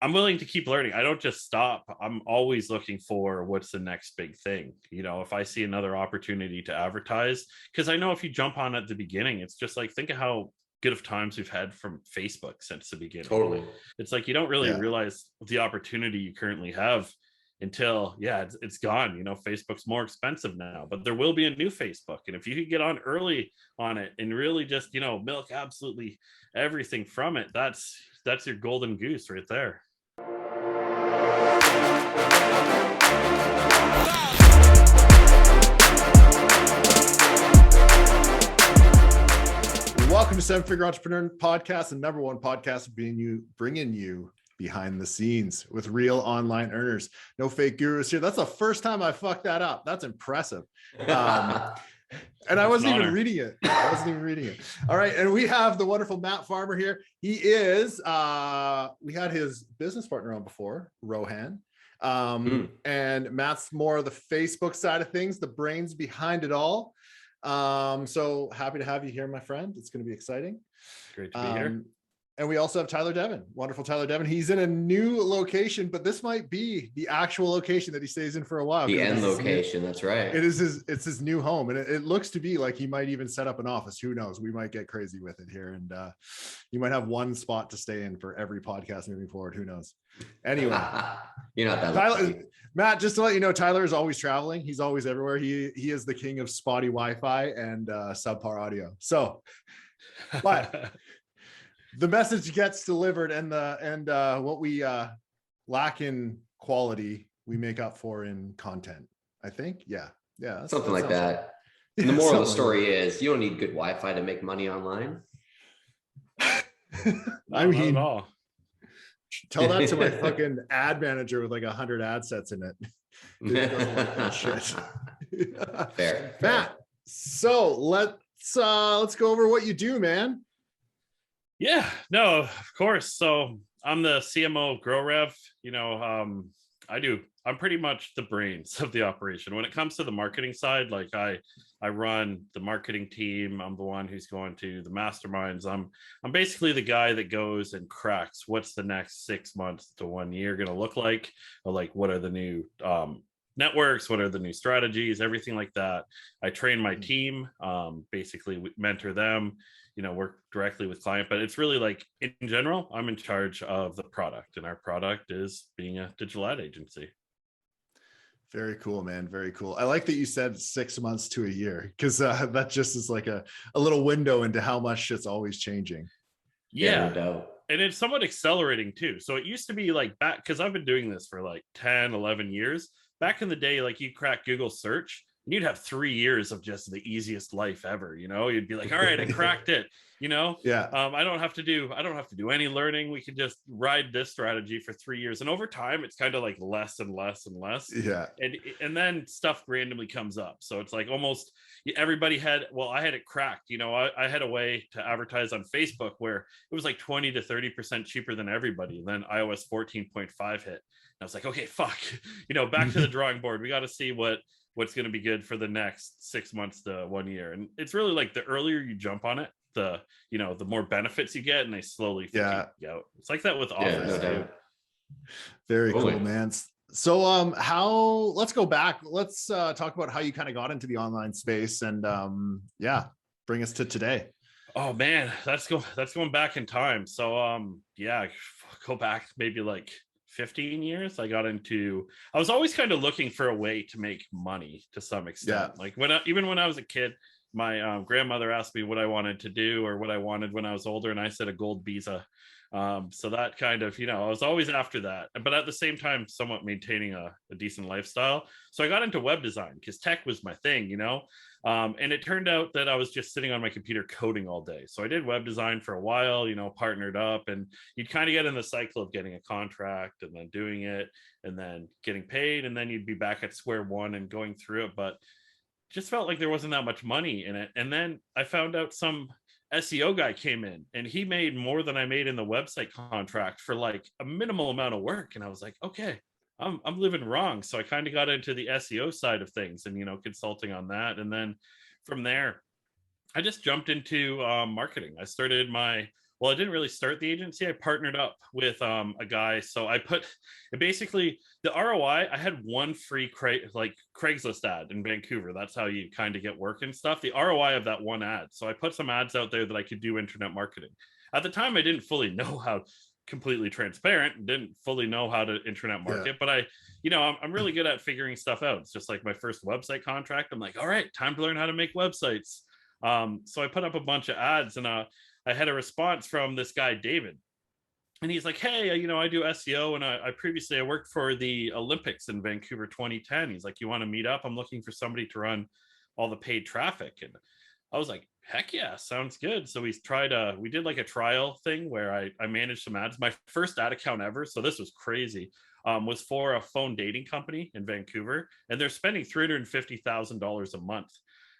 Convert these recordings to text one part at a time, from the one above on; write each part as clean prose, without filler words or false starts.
I'm willing to keep learning. I don't just stop. I'm always looking for what's the next big thing. If I see another opportunity to advertise, because I know if you jump on at the beginning, it's just like, think of how good of times we've had from Facebook since the beginning. Totally. It's like, you don't really realize the opportunity you currently have until it's gone. Facebook's more expensive now, but there will be a new Facebook. And if you could get on early on it and really just, milk absolutely everything from it, that's your golden goose right there. Welcome to Seven Figure Entrepreneur Podcast, the number one podcast bringing you behind the scenes with real online earners. No fake gurus here. That's the first time I fucked that up. That's impressive. And I wasn't even reading it. All right. And we have the wonderful Matt Farmer here. He is, we had his business partner on before, Rohan. And Matt's more of the Facebook side of things, the brains behind it all. So happy to have you here, my friend. It's going to be exciting. Great to be here. And we also have Tyler Devon, wonderful Tyler Devon. He's in a new location, but this might be the actual location that he stays in for a while. The end location, that's right. It's his new home. And it looks to be like he might even set up an office. Who knows? We might get crazy with it here. And you might have one spot to stay in for every podcast moving forward. Who knows? Anyway. You're not that Tyler, Matt, just to let you know, Tyler is always traveling. He's always everywhere. He is the king of spotty Wi-Fi and subpar audio. So, but the message gets delivered, and what we lack in quality, we make up for in content. I think, yeah, something like that. And the moral of the story is, you don't need good Wi-Fi to make money online. I mean, tell that to my fucking ad manager with like 100 ad sets in it. Doesn't like that shit. Fair. Matt, so let's go over what you do, man. Yeah, no, of course. So I'm the CMO of GrowRev. I'm pretty much the brains of the operation. When it comes to the marketing side, like I run the marketing team. I'm the one who's going to the masterminds. I'm basically the guy that goes and cracks what's the next 6 months to 1 year going to look like, or like what are the new networks, what are the new strategies, everything like that. I train my team, basically mentor them, work directly with client, but it's really like, in general, I'm in charge of the product, and our product is being a digital ad agency. Very cool, man. Very cool. I like that you said 6 months to a year, because that just is like a little window into how much shit's always changing. Yeah. No doubt. And it's somewhat accelerating too. So it used to be like back, because I've been doing this for like 10, 11 years. Back in the day, like you crack Google search, and you'd have 3 years of just the easiest life ever. You'd be like, all right, I cracked it. Yeah. I don't have to do any learning. We could just ride this strategy for 3 years. And over time, it's kind of like less and less and less. Yeah. And then stuff randomly comes up. So it's like almost everybody I had it cracked. I had a way to advertise on Facebook where it was like 20 to 30% cheaper than everybody. And then iOS 14.5 hit. And I was like, okay, fuck, back to the drawing board. We got to see what's going to be good for the next 6 months to 1 year. And it's really like the earlier you jump on it, the more benefits you get, and they slowly figure you out. It's like that with offers too. Very cool, man. So let's go back. Let's talk about how you kind of got into the online space, and bring us to today. Oh man, that's going back in time. So go back maybe like 15 years. I was always kind of looking for a way to make money to some extent. Yeah. Like even when I was a kid, my grandmother asked me what I wanted to do or what I wanted when I was older, and I said a gold visa. So that kind of, I was always after that, but at the same time, somewhat maintaining a decent lifestyle. So I got into web design because tech was my thing, and it turned out that I was just sitting on my computer coding all day. So I did web design for a while, partnered up, and you'd kind of get in the cycle of getting a contract and then doing it and then getting paid. And then you'd be back at square one and going through it, but just felt like there wasn't that much money in it. And then I found out some SEO guy came in and he made more than I made in the website contract for like a minimal amount of work. And I was like, okay, I'm living wrong. So I kind of got into the SEO side of things and, consulting on that. And then from there, I just jumped into marketing. I started my well, I didn't really start the agency. I partnered up with a guy. So I put basically the ROI. I had one free Craigslist ad in Vancouver. That's how you kind of get work and stuff. The ROI of that one ad. So I put some ads out there that I could do internet marketing. At the time, I didn't fully know how, completely transparent, didn't fully know how to internet market, but I'm really good at figuring stuff out. It's just like my first website contract. I'm like, all right, time to learn how to make websites. So I put up a bunch of ads, and I had a response from this guy, David. And he's like, hey, I do SEO, and I previously I worked for the Olympics in Vancouver 2010. He's like, you want to meet up? I'm looking for somebody to run all the paid traffic. And I was like, heck yeah, sounds good. So we did like a trial thing where I managed some ads. My first ad account ever, so this was crazy, was for a phone dating company in Vancouver, and they're spending $350,000 a month.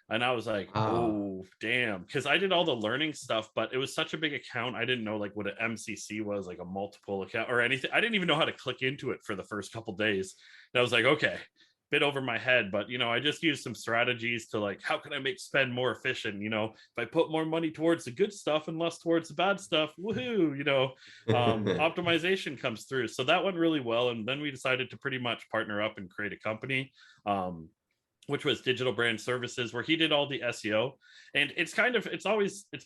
And I was like, oh, damn. Because I did all the learning stuff, but it was such a big account. I didn't know like what an MCC was, like a multiple account or anything. I didn't even know how to click into it for the first couple of days. And I was like, okay, bit over my head. But, I just used some strategies to like, how can I make spend more efficient? If I put more money towards the good stuff and less towards the bad stuff, woohoo, optimization comes through. So that went really well. And then we decided to pretty much partner up and create a company. Which was Digital Brand Services, where he did all the SEO. And it's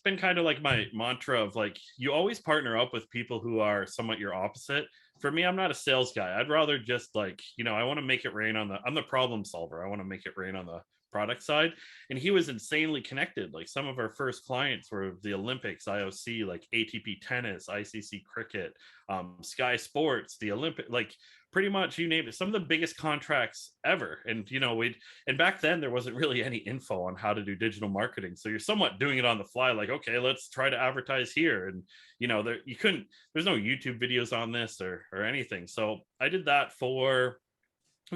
been kind of like my mantra of like, you always partner up with people who are somewhat your opposite. For me, I'm not a sales guy. I'd rather just like, I want to make it rain I'm the problem solver. I want to make it rain on the product side. And he was insanely connected. Like some of our first clients were the Olympics, IOC, like ATP Tennis, ICC Cricket, Sky Sports, the Olympic, like pretty much you name it, some of the biggest contracts ever. And and back then there wasn't really any info on how to do digital marketing, so you're somewhat doing it on the fly, like, okay, let's try to advertise here. And there's no YouTube videos on this or anything. So I did that for, it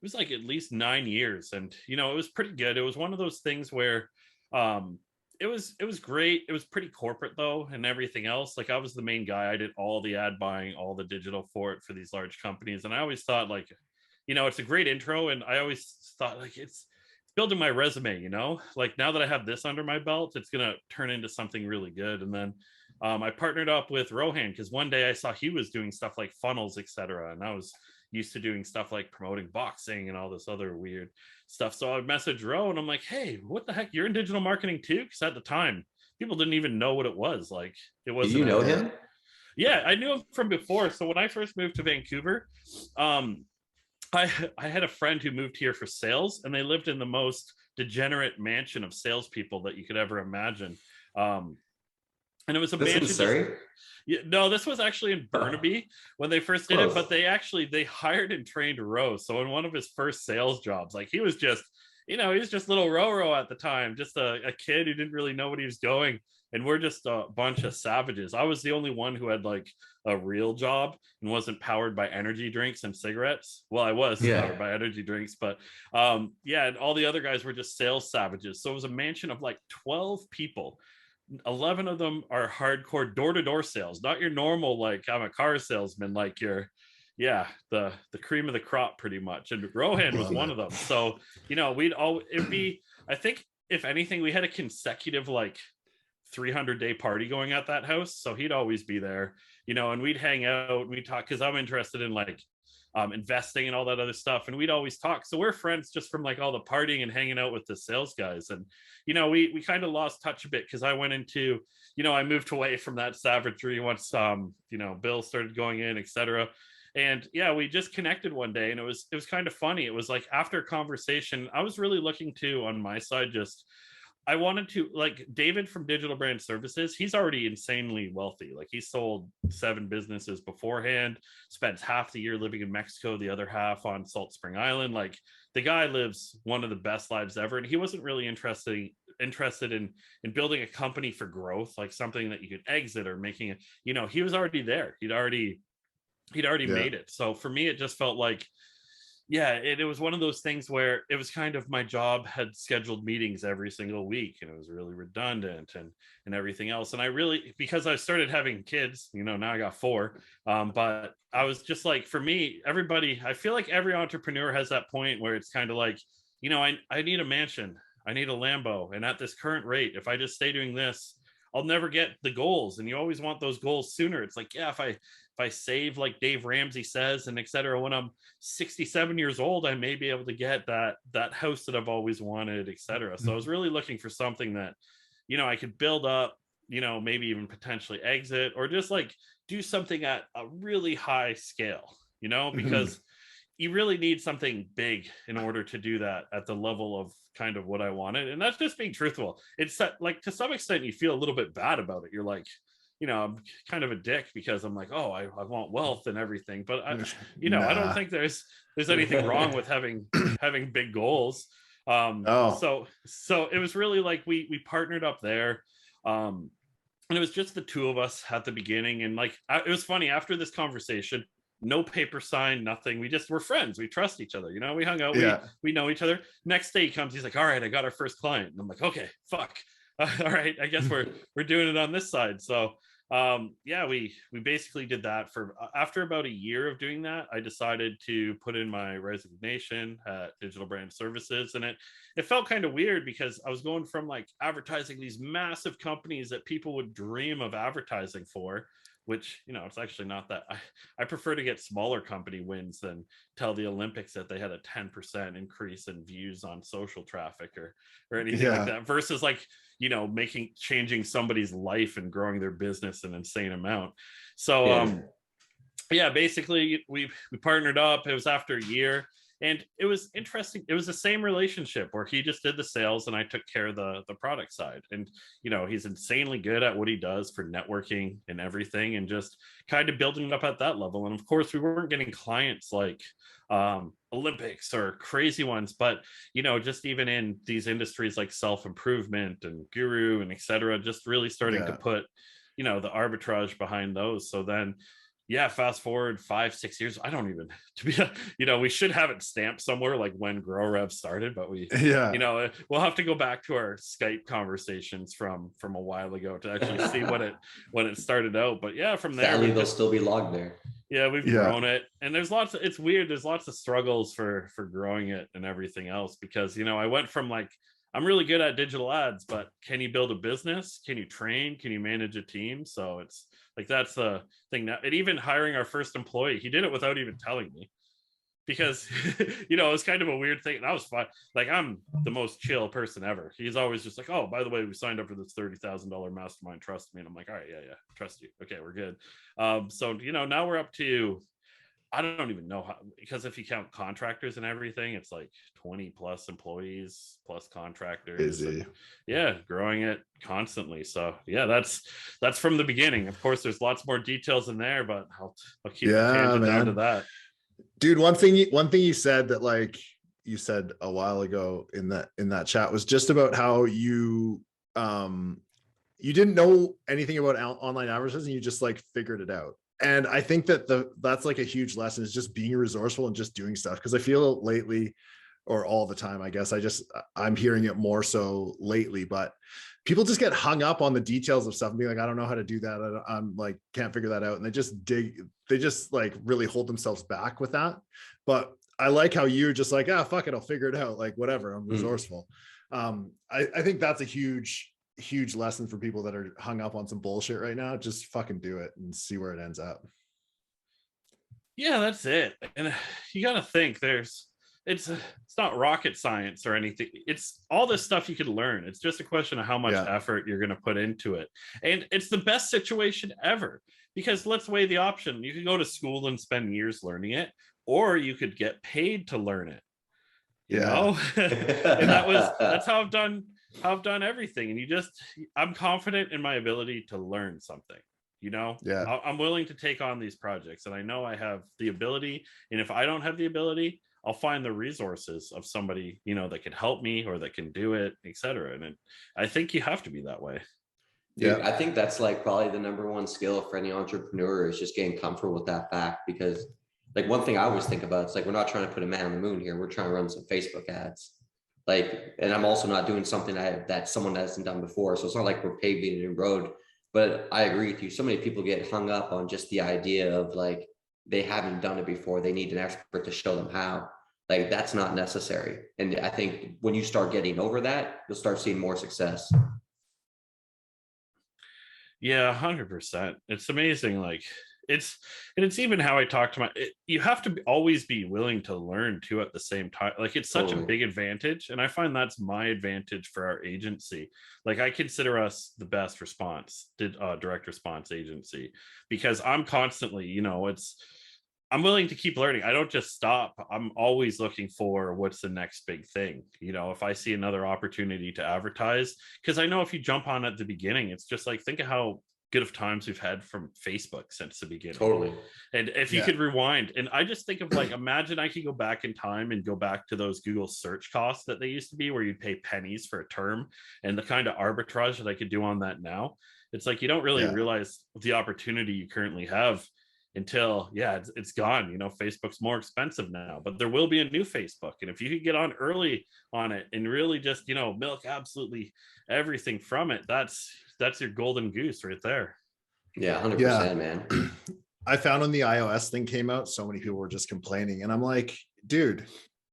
was like at least 9 years. And it was pretty good. It was one of those things where it was great. It was pretty corporate though, and everything else. Like I was the main guy. I did all the ad buying, all the digital for it for these large companies. And I always thought like, it's a great intro. And I always thought like it's building my resume, like now that I have this under my belt, it's going to turn into something really good. And then I partnered up with Rohan because one day I saw he was doing stuff like funnels, etc. And I was used to doing stuff like promoting boxing and all this other weird stuff. So I messaged Ro and I'm like, hey, what the heck? You're in digital marketing too? Because at the time, people didn't even know what it was. Like it wasn't. Do you know him? Yeah, I knew him from before. So when I first moved to Vancouver, I had a friend who moved here for sales, and they lived in the most degenerate mansion of salespeople that you could ever imagine. And it was a mansion. No, this was actually in Burnaby when they first did it, but they hired and trained Ro. So in one of his first sales jobs, like he was just little Ro at the time, just a kid who didn't really know what he was doing. And we're just a bunch of savages. I was the only one who had like a real job and wasn't powered by energy drinks and cigarettes. Well, I was powered by energy drinks, but and all the other guys were just sales savages. So it was a mansion of like 12 people. 11 of them are hardcore door-to-door sales, not your normal like I'm a car salesman, like the cream of the crop pretty much. And Rohan was one of them. So I think if anything, we had a consecutive like 300-day party going at that house. So he'd always be there, and we'd hang out and we'd talk because I'm interested in like investing and all that other stuff. And we'd always talk. So we're friends just from like all the partying and hanging out with the sales guys. And, we kind of lost touch a bit because I went into, I moved away from that savagery once, Bill started going in, etc. And we just connected one day, and it was kind of funny. It was like after a conversation, I was really looking to, on my side, I wanted to, like, David from Digital Brand Services, he's already insanely wealthy. Like he sold 7 businesses beforehand, spends half the year living in Mexico, the other half on Salt Spring Island. Like the guy lives one of the best lives ever. And he wasn't really interested in building a company for growth, like something that you could exit or making it, he was already there. He'd already made it. So for me, it just felt like, it was one of those things where it was kind of my job had scheduled meetings every single week, and it was really redundant and everything else. And I really, because I started having kids, now I got 4, but I was just like, for me, I feel like every entrepreneur has that point where it's kind of like, I need a mansion, I need a Lambo. And at this current rate, if I just stay doing this, I'll never get the goals. And you always want those goals sooner. It's like, yeah, if I save like Dave Ramsey says, and etc., when I'm 67 years old, I may be able to get that house that I've always wanted, etc. So I was really looking for something that, you know, I could build up, you know, maybe even potentially exit, or just like do something at a really high scale, you know, because you really need something big in order to do that at the level of kind of what I wanted. And that's just being truthful. It's like, to some extent you feel a little bit bad about it. You're like, you know, I'm kind of a dick because I'm like, oh, I want wealth and everything, but I, you know, I don't think there's anything wrong with having big goals. So it was really like we partnered up there. And it was just the two of us at the beginning. And like, it was funny, after this conversation, no paper sign, nothing. We just were friends. We trust each other. You know, we hung out. We know each other. Next day he comes, he's like, all right, I got our first client. And I'm like, okay, fuck. All right, I guess we're doing it on this side. So yeah, we basically did that for after about a year of doing that. I decided to put in my resignation at Digital Brand Services, and it felt kind of weird because I was going from like advertising these massive companies that people would dream of advertising for, which, you know, it's actually not that. I prefer to get smaller company wins than tell the Olympics that they had a 10% increase in views on social traffic or anything like that, versus like, you know, changing somebody's life and growing their business an insane amount. So yeah, basically we partnered up. It was after a year. And it was interesting. It was the same relationship where he just did the sales and I took care of the product side. And, you know, he's insanely good at what he does for networking and everything, and just kind of building it up at that level. And of course, we weren't getting clients like Olympics or crazy ones, but, you know, just even in these industries like self-improvement and guru and etc., just really starting to put, you know, the arbitrage behind those. So then, yeah, fast forward 5-6 years. I don't even, to be, you know, we should have it stamped somewhere like when GrowRev started, but we, you know, we'll have to go back to our Skype conversations from a while ago to actually see when it started out. But yeah, from there, sadly, they'll still be logged there. Yeah, we've grown it, and there's lots of, it's weird. There's lots of struggles for growing it and everything else, because, you know, I went from like, I'm really good at digital ads, but can you build a business? Can you train? Can you manage a team? So it's like, that's the thing now. And even hiring our first employee, he did it without even telling me, because, you know, it was kind of a weird thing. And I was fine. Like, I'm the most chill person ever. He's always just like, oh, by the way, we signed up for this $30,000 mastermind. Trust me. And I'm like, all right, yeah, trust you. Okay, we're good. So, you know, now we're up to, I don't even know how, because if you count contractors and everything, it's like 20 plus employees plus contractors. And yeah, growing it constantly. So yeah, that's from the beginning. Of course, there's lots more details in there, but I'll keep the tangent down to that. Dude, one thing you said that, like, you said a while ago in that chat was just about how you didn't know anything about online advertising. You just like figured it out. And I think that's like a huge lesson, is just being resourceful and just doing stuff. Because I feel lately, or all the time, I guess, I'm hearing it more so lately, but people just get hung up on the details of stuff and be like, I don't know how to do that. I'm like, can't figure that out. And they just like really hold themselves back with that. But I like how you're just like, fuck it, I'll figure it out. Like, whatever, I'm resourceful. I think that's a huge lesson for people that are hung up on some bullshit right now. Just fucking do it and see where it ends up. Yeah, that's it. And you got to think it's not rocket science or anything. It's all this stuff you can learn. It's just a question of how much effort you're going to put into it. And it's the best situation ever, because let's weigh the option. You could go to school and spend years learning it, or you could get paid to learn it. You know? And that's how I've done everything. And I'm confident in my ability to learn something, you know. I'm willing to take on these projects, and I know I have the ability. And if I don't have the ability, I'll find the resources of somebody, you know, that can help me or that can do it, etc. And I think you have to be that way. Dude, I think that's like probably the number one skill for any entrepreneur, is just getting comfortable with that fact. Because like, one thing I always think about, it's like, we're not trying to put a man on the moon here. We're trying to run some Facebook ads. Like, and I'm also not doing something that someone hasn't done before. So it's not like we're paving a new road. But I agree with you. So many people get hung up on just the idea of like, they haven't done it before. They need an expert to show them how. Like, that's not necessary. And I think when you start getting over that, you'll start seeing more success. Yeah, 100%. It's amazing. Like it's even how I talk to you have to always be willing to learn too at the same time. Like it's such a Totally. big advantage. And I find that's my advantage for our agency. Like I consider us the best direct response agency because I'm constantly, I'm willing to keep learning. I don't just stop. I'm always looking for what's the next big thing. If I see another opportunity to advertise, because I know if you jump on at the beginning, it's just like, think of how good of times we've had from Facebook since the beginning. Totally. And if you could rewind, and I just think of like, imagine I could go back in time and go back to those Google search costs that they used to be, where you'd pay pennies for a term, and the kind of arbitrage that I could do on that now. It's like, you don't really realize the opportunity you currently have until it's gone. Facebook's more expensive now, but there will be a new Facebook, and if you could get on early on it and really just milk absolutely everything from it, that's your golden goose right there. Yeah, 100%, man. I found when the iOS thing came out, so many people were just complaining, and I'm like, dude,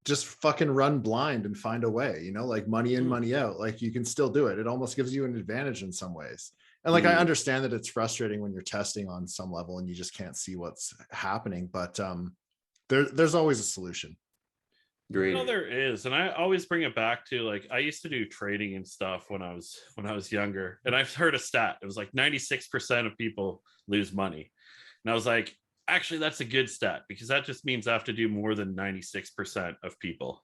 just fucking run blind and find a way, like money in, money out. Like you can still do it. It almost gives you an advantage in some ways. And like, I understand that it's frustrating when you're testing on some level and you just can't see what's happening, but there's always a solution. Great. There is, and I always bring it back to, like, I used to do trading and stuff when I was younger, and I've heard a stat. It was like 96% of people lose money, and I was like, actually, that's a good stat, because that just means I have to do more than 96% of people,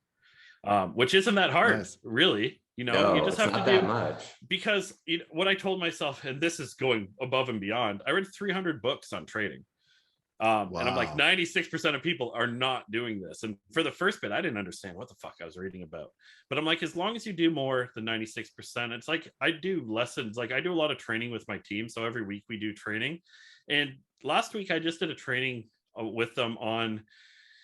which isn't that hard, really. No, you just have to do that much. Because what I told myself, and this is going above and beyond, I read 300 books on trading. And I'm like, 96% of people are not doing this. And for the first bit, I didn't understand what the fuck I was reading about. But I'm like, as long as you do more than 96%, it's like, I do lessons. Like I do a lot of training with my team. So every week we do training. And last week I just did a training with them on,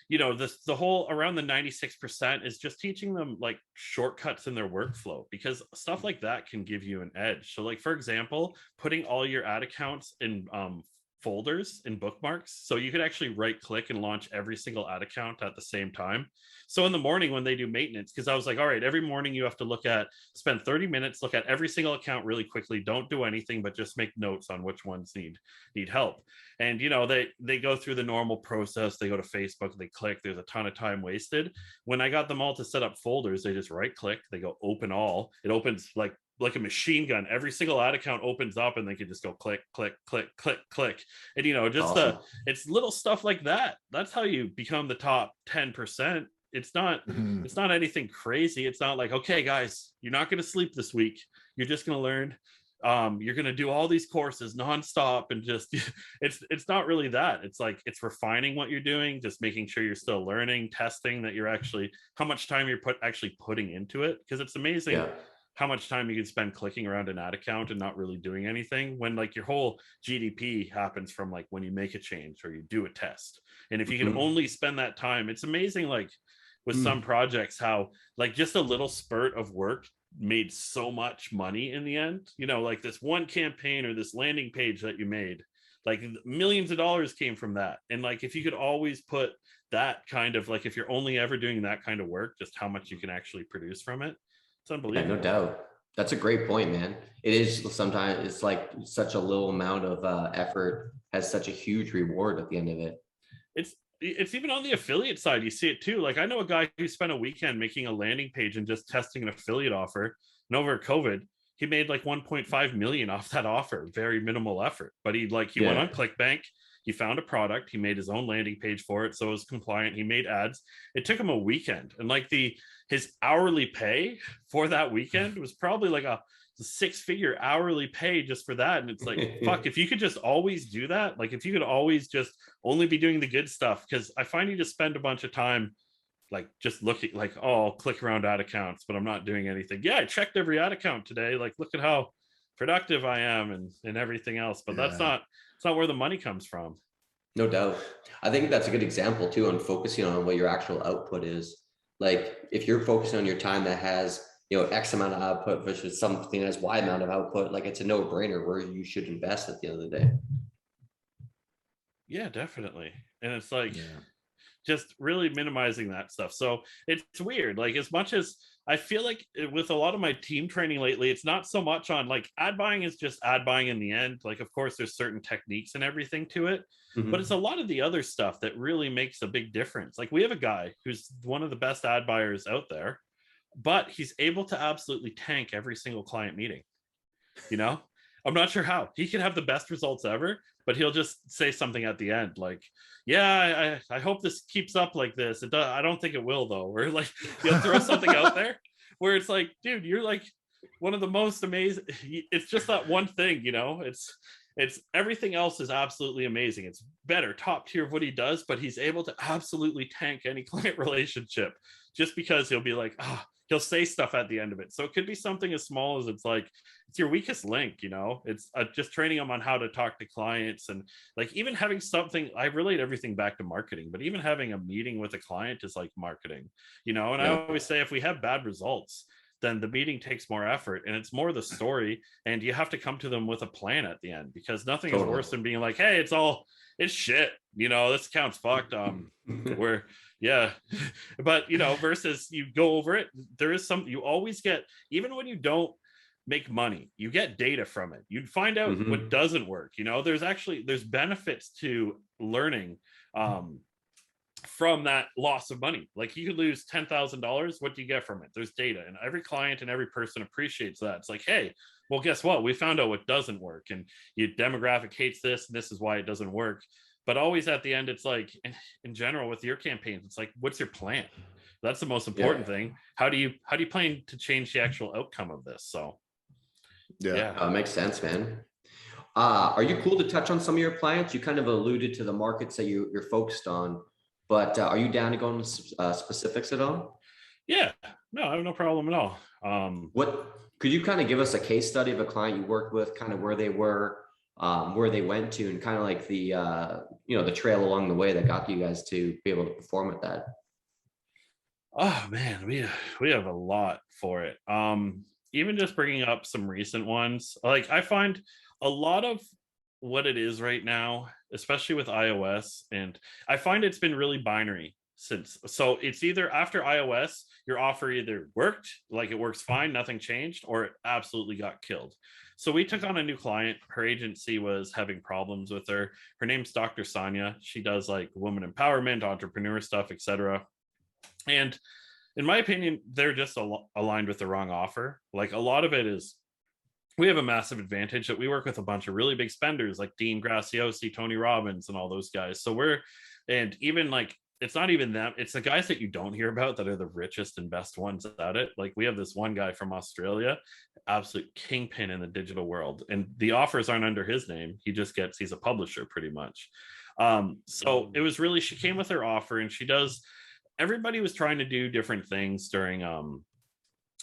the whole around the 96% is just teaching them like shortcuts in their workflow, because stuff like that can give you an edge. So like, for example, putting all your ad accounts in folders and bookmarks, so you could actually right click and launch every single ad account at the same time. So in the morning when they do maintenance, because I was like, all right, every morning you have to spend 30 minutes, look at every single account really quickly, don't do anything but just make notes on which ones need help. And they go through the normal process, they go to Facebook, they click, there's a ton of time wasted. When I got them all to set up folders, they just right click, they go open all, it opens like a machine gun. Every single ad account opens up, and they can just go click, click, click, click, click. And just awesome. It's little stuff like that. That's how you become the top 10%. It's not it's not anything crazy. It's not like, okay, guys, you're not going to sleep this week. You're just going to learn. You're going to do all these courses nonstop, and just it's not really that. It's like, it's refining what you're doing, just making sure you're still learning, testing that you're actually, how much time you're actually putting into it. Because it's amazing how much time you can spend clicking around an ad account and not really doing anything, when like your whole GDP happens from like when you make a change or you do a test. And if you can only spend that time, it's amazing, like with some projects, how like just a little spurt of work made so much money in the end. Like this one campaign or this landing page that you made, like millions of dollars came from that. And like, if you could always put that kind of, like, if you're only ever doing that kind of work, just how much you can actually produce from it. It's unbelievable. Yeah, no doubt. That's a great point, man. It is, sometimes it's like such a little amount of effort has such a huge reward at the end of it. It's even on the affiliate side, you see it too. Like I know a guy who spent a weekend making a landing page and just testing an affiliate offer, and over COVID he made like 1.5 million off that offer. Very minimal effort, but he went on ClickBank, he found a product, he made his own landing page for it, so it was compliant, he made ads. It took him a weekend, and like his hourly pay for that weekend was probably like a 6-figure hourly pay just for that. And it's like, fuck, if you could just always do that, like if you could always just only be doing the good stuff, because I find you just spend a bunch of time like just looking, like, oh, I'll click around ad accounts, but I'm not doing anything. Yeah, I checked every ad account today, like look at how productive I am and everything else, but it's not where the money comes from. No doubt. I think that's a good example too, on focusing on what your actual output is. Like if you're focusing on your time that has X amount of output versus something that has Y amount of output, like it's a no-brainer where you should invest at the end of the day. Yeah, definitely. And it's like, just really minimizing that stuff. So it's weird. Like, as much as I feel like with a lot of my team training lately, it's not so much on like ad buying is just ad buying in the end. Like, of course, there's certain techniques and everything to it, but it's a lot of the other stuff that really makes a big difference. Like, we have a guy who's one of the best ad buyers out there, but he's able to absolutely tank every single client meeting. You know, I'm not sure how. He can have the best results ever, but he'll just say something at the end like, yeah, I hope this keeps up like this. It does. I don't think it will though. Or like, he'll throw something out there where it's like, dude, you're like one of the most amazing. It's just that one thing, you know, it's everything else is absolutely amazing. It's better, top tier of what he does, but he's able to absolutely tank any client relationship just because he'll be like, he'll say stuff at the end of it. So it could be something as small as it's like, it's your weakest link, you know, it's just training them on how to talk to clients. And like, even having something, I relate everything back to marketing, but even having a meeting with a client is like marketing, you know. And I always say, if we have bad results, then the meeting takes more effort and it's more the story, and you have to come to them with a plan at the end, because nothing is worse than being like, hey, it's shit, you know, this account's fucked, we're but you know, versus you go over it, there is some, you always get, even when you don't make money, you get data from it, you'd find out what doesn't work, you know. There's benefits to learning from that loss of money. Like, you could lose $10,000. What do you get from it? There's data, and every client and every person appreciates that. It's like, hey, well, guess what? We found out what doesn't work, and your demographic hates this, and this is why it doesn't work. But always at the end, it's like, in general with your campaigns, it's like, what's your plan? That's the most important thing. How do you plan to change the actual outcome of this? So makes sense, man. Are you cool to touch on some of your clients? You kind of alluded to the markets that you're focused on, but are you down to go into specifics at all? Yeah, no, I have no problem at all. What could you kind of give us a case study of a client you worked with, kind of where they were, where they went to, and kind of like the the trail along the way that got you guys to be able to perform at that? Oh man, we have a lot for it. Even just bringing up some recent ones, like, I find a lot of what it is right now, especially with iOS, and I find it's been really binary since. So it's either after iOS, your offer either worked, like it works fine, nothing changed, or it absolutely got killed. So we took on a new client. Her agency was having problems with her. Her name's Dr. Sonia. She does like woman empowerment, entrepreneur stuff, etc. And in my opinion, they're just aligned with the wrong offer. Like, a lot of it is, we have a massive advantage that we work with a bunch of really big spenders like Dean Graziosi, Tony Robbins, and all those guys. So and even like, it's not even them, it's the guys that you don't hear about that are the richest and best ones at it. Like, we have this one guy from Australia, absolute kingpin in the digital world, and the offers aren't under his name. He's a publisher pretty much. So it was really, she came with her offer, and everybody was trying to do different things during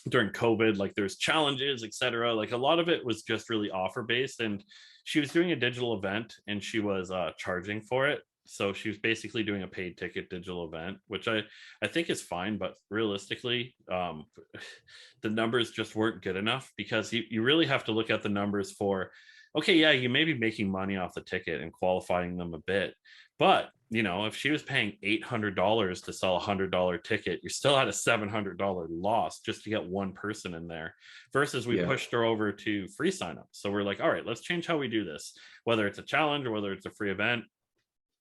COVID, like there's challenges, etc. Like, a lot of it was just really offer based, and she was doing a digital event and she was charging for it. So she was basically doing a paid ticket digital event, which I think is fine, but realistically, the numbers just weren't good enough, because you really have to look at the numbers for, okay, yeah, you may be making money off the ticket and qualifying them a bit, but you know, if she was paying $800 to sell a $100 ticket, you're still at a $700 loss just to get one person in there, versus we pushed her over to free signups. So we're like, all right, let's change how we do this, whether it's a challenge or whether it's a free event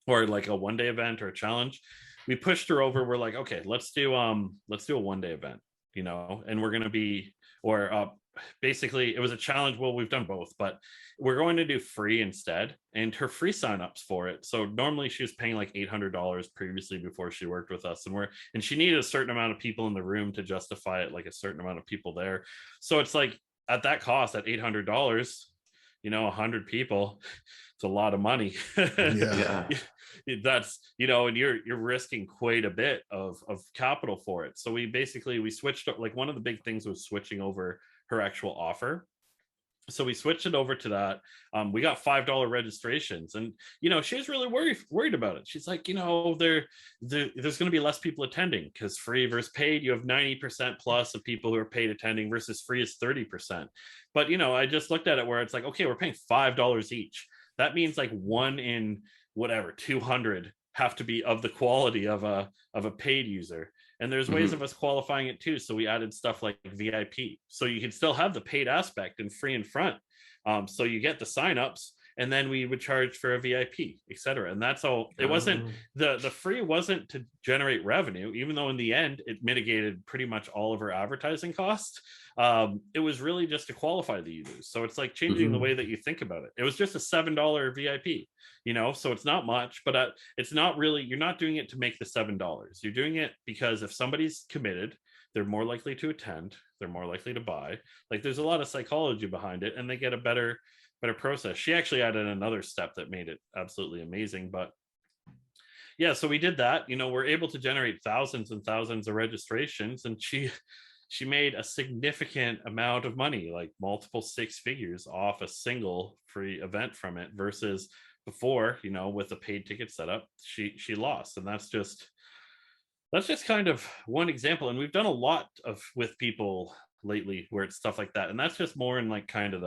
or like a one-day event or a challenge. We pushed her over. We're like, okay, let's do a one-day event, you know, and we're going to be, or basically it was a challenge. Well, we've done both, but we're going to do free instead, and her free signups for it. So normally she was paying like $800 previously before she worked with us, and she needed a certain amount of people in the room to justify it, like a certain amount of people there. So it's like, at that cost, at $800, you know, 100 people, it's a lot of money. That's, you know, and you're risking quite a bit of capital for it. So we switched, like, one of the big things was switching over her actual offer. So we switched it over to that. We got $5 registrations, and you know, she was really worried about it. She's like, you know, there's going to be less people attending, because free versus paid, you have 90% plus of people who are paid attending, versus free is 30%. But you know, I just looked at it where it's like, okay, we're paying $5 each. That means like 1 in whatever 200 have to be of the quality of a paid user. And there's ways of us qualifying it too. So we added stuff like VIP. So you can still have the paid aspect and free in front. So you get the signups, and then we would charge for a VIP, etc. And that's all. It wasn't the free wasn't to generate revenue, even though in the end it mitigated pretty much all of our advertising costs. It was really just to qualify the users. So it's like changing the way that you think about it. It was just a $7 VIP, you know, so it's not much, but it's not really, you're not doing it to make the $7. You're doing it because if somebody's committed, they're more likely to attend, they're more likely to buy. Like there's a lot of psychology behind it, and they get a better process. She actually added another step that made it absolutely amazing. But yeah, so we did that. You know, we're able to generate thousands and thousands of registrations, and she made a significant amount of money, like multiple six figures off a single free event from it, versus before, you know, with a paid ticket setup, she lost. And that's just kind of one example. And we've done a lot with people lately where it's stuff like that. And that's just more in like kind of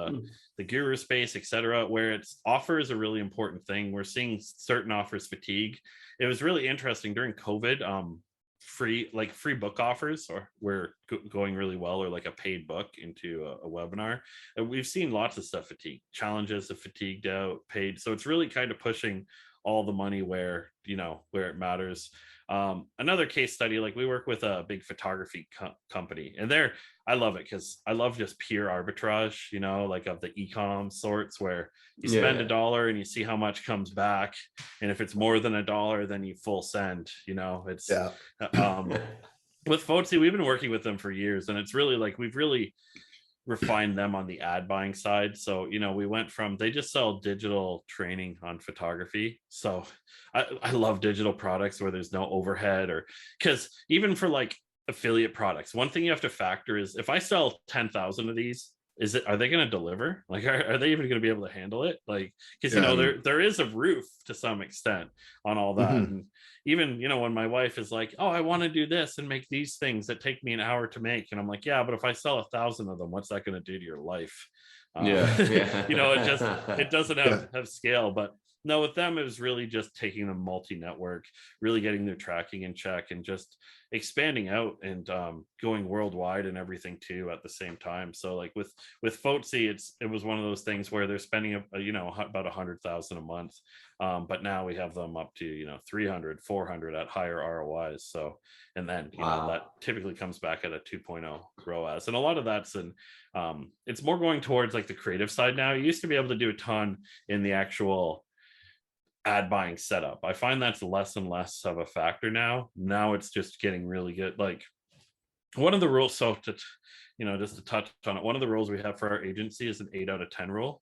the guru space, etc., where it's offer is a really important thing. We're seeing certain offers fatigue. It was really interesting during COVID. Free book offers were going really well, or like a paid book into a webinar. And we've seen lots of stuff fatigue. Challenges have fatigued out paid. So it's really kind of pushing all the money where it matters. Another case study, like we work with a big photography company, and I love it because I love just pure arbitrage, you know, like of the e-com sorts, where you spend $1 and you see how much comes back. And if it's more than $1, then you full send, you know, it's with Fotsy, we've been working with them for years, and it's really like, we've really refined them on the ad buying side. So, you know, we went from, they just sell digital training on photography. So I love digital products where there's no overhead, or because even for like affiliate products, one thing you have to factor is, if I sell 10,000 of these, are they going to deliver? Like, are they even going to be able to handle it? Like, because, you know, there is a roof to some extent on all that. And even, you know, when my wife is like, oh, I want to do this and make these things that take me an hour to make. And I'm like, yeah, but if I sell 1,000 of them, what's that going to do to your life? You know, it doesn't have scale. But no, with them, it was really just taking them multi-network, really getting their tracking in check, and just expanding out and going worldwide and everything too at the same time. So like with Fotsy, it was one of those things where they're spending about 100,000 a month, but now we have them up to 300, 400 at higher ROIs. So, and then know that typically comes back at a 2.0 ROAS, and a lot of that's it's more going towards like the creative side now. You used to be able to do a ton in the actual ad buying setup. I find that's less and less of a factor now. It's just getting really good. Like one of the rules, so to just to touch on it, one of the rules we have for our agency is an 8 out of 10 rule.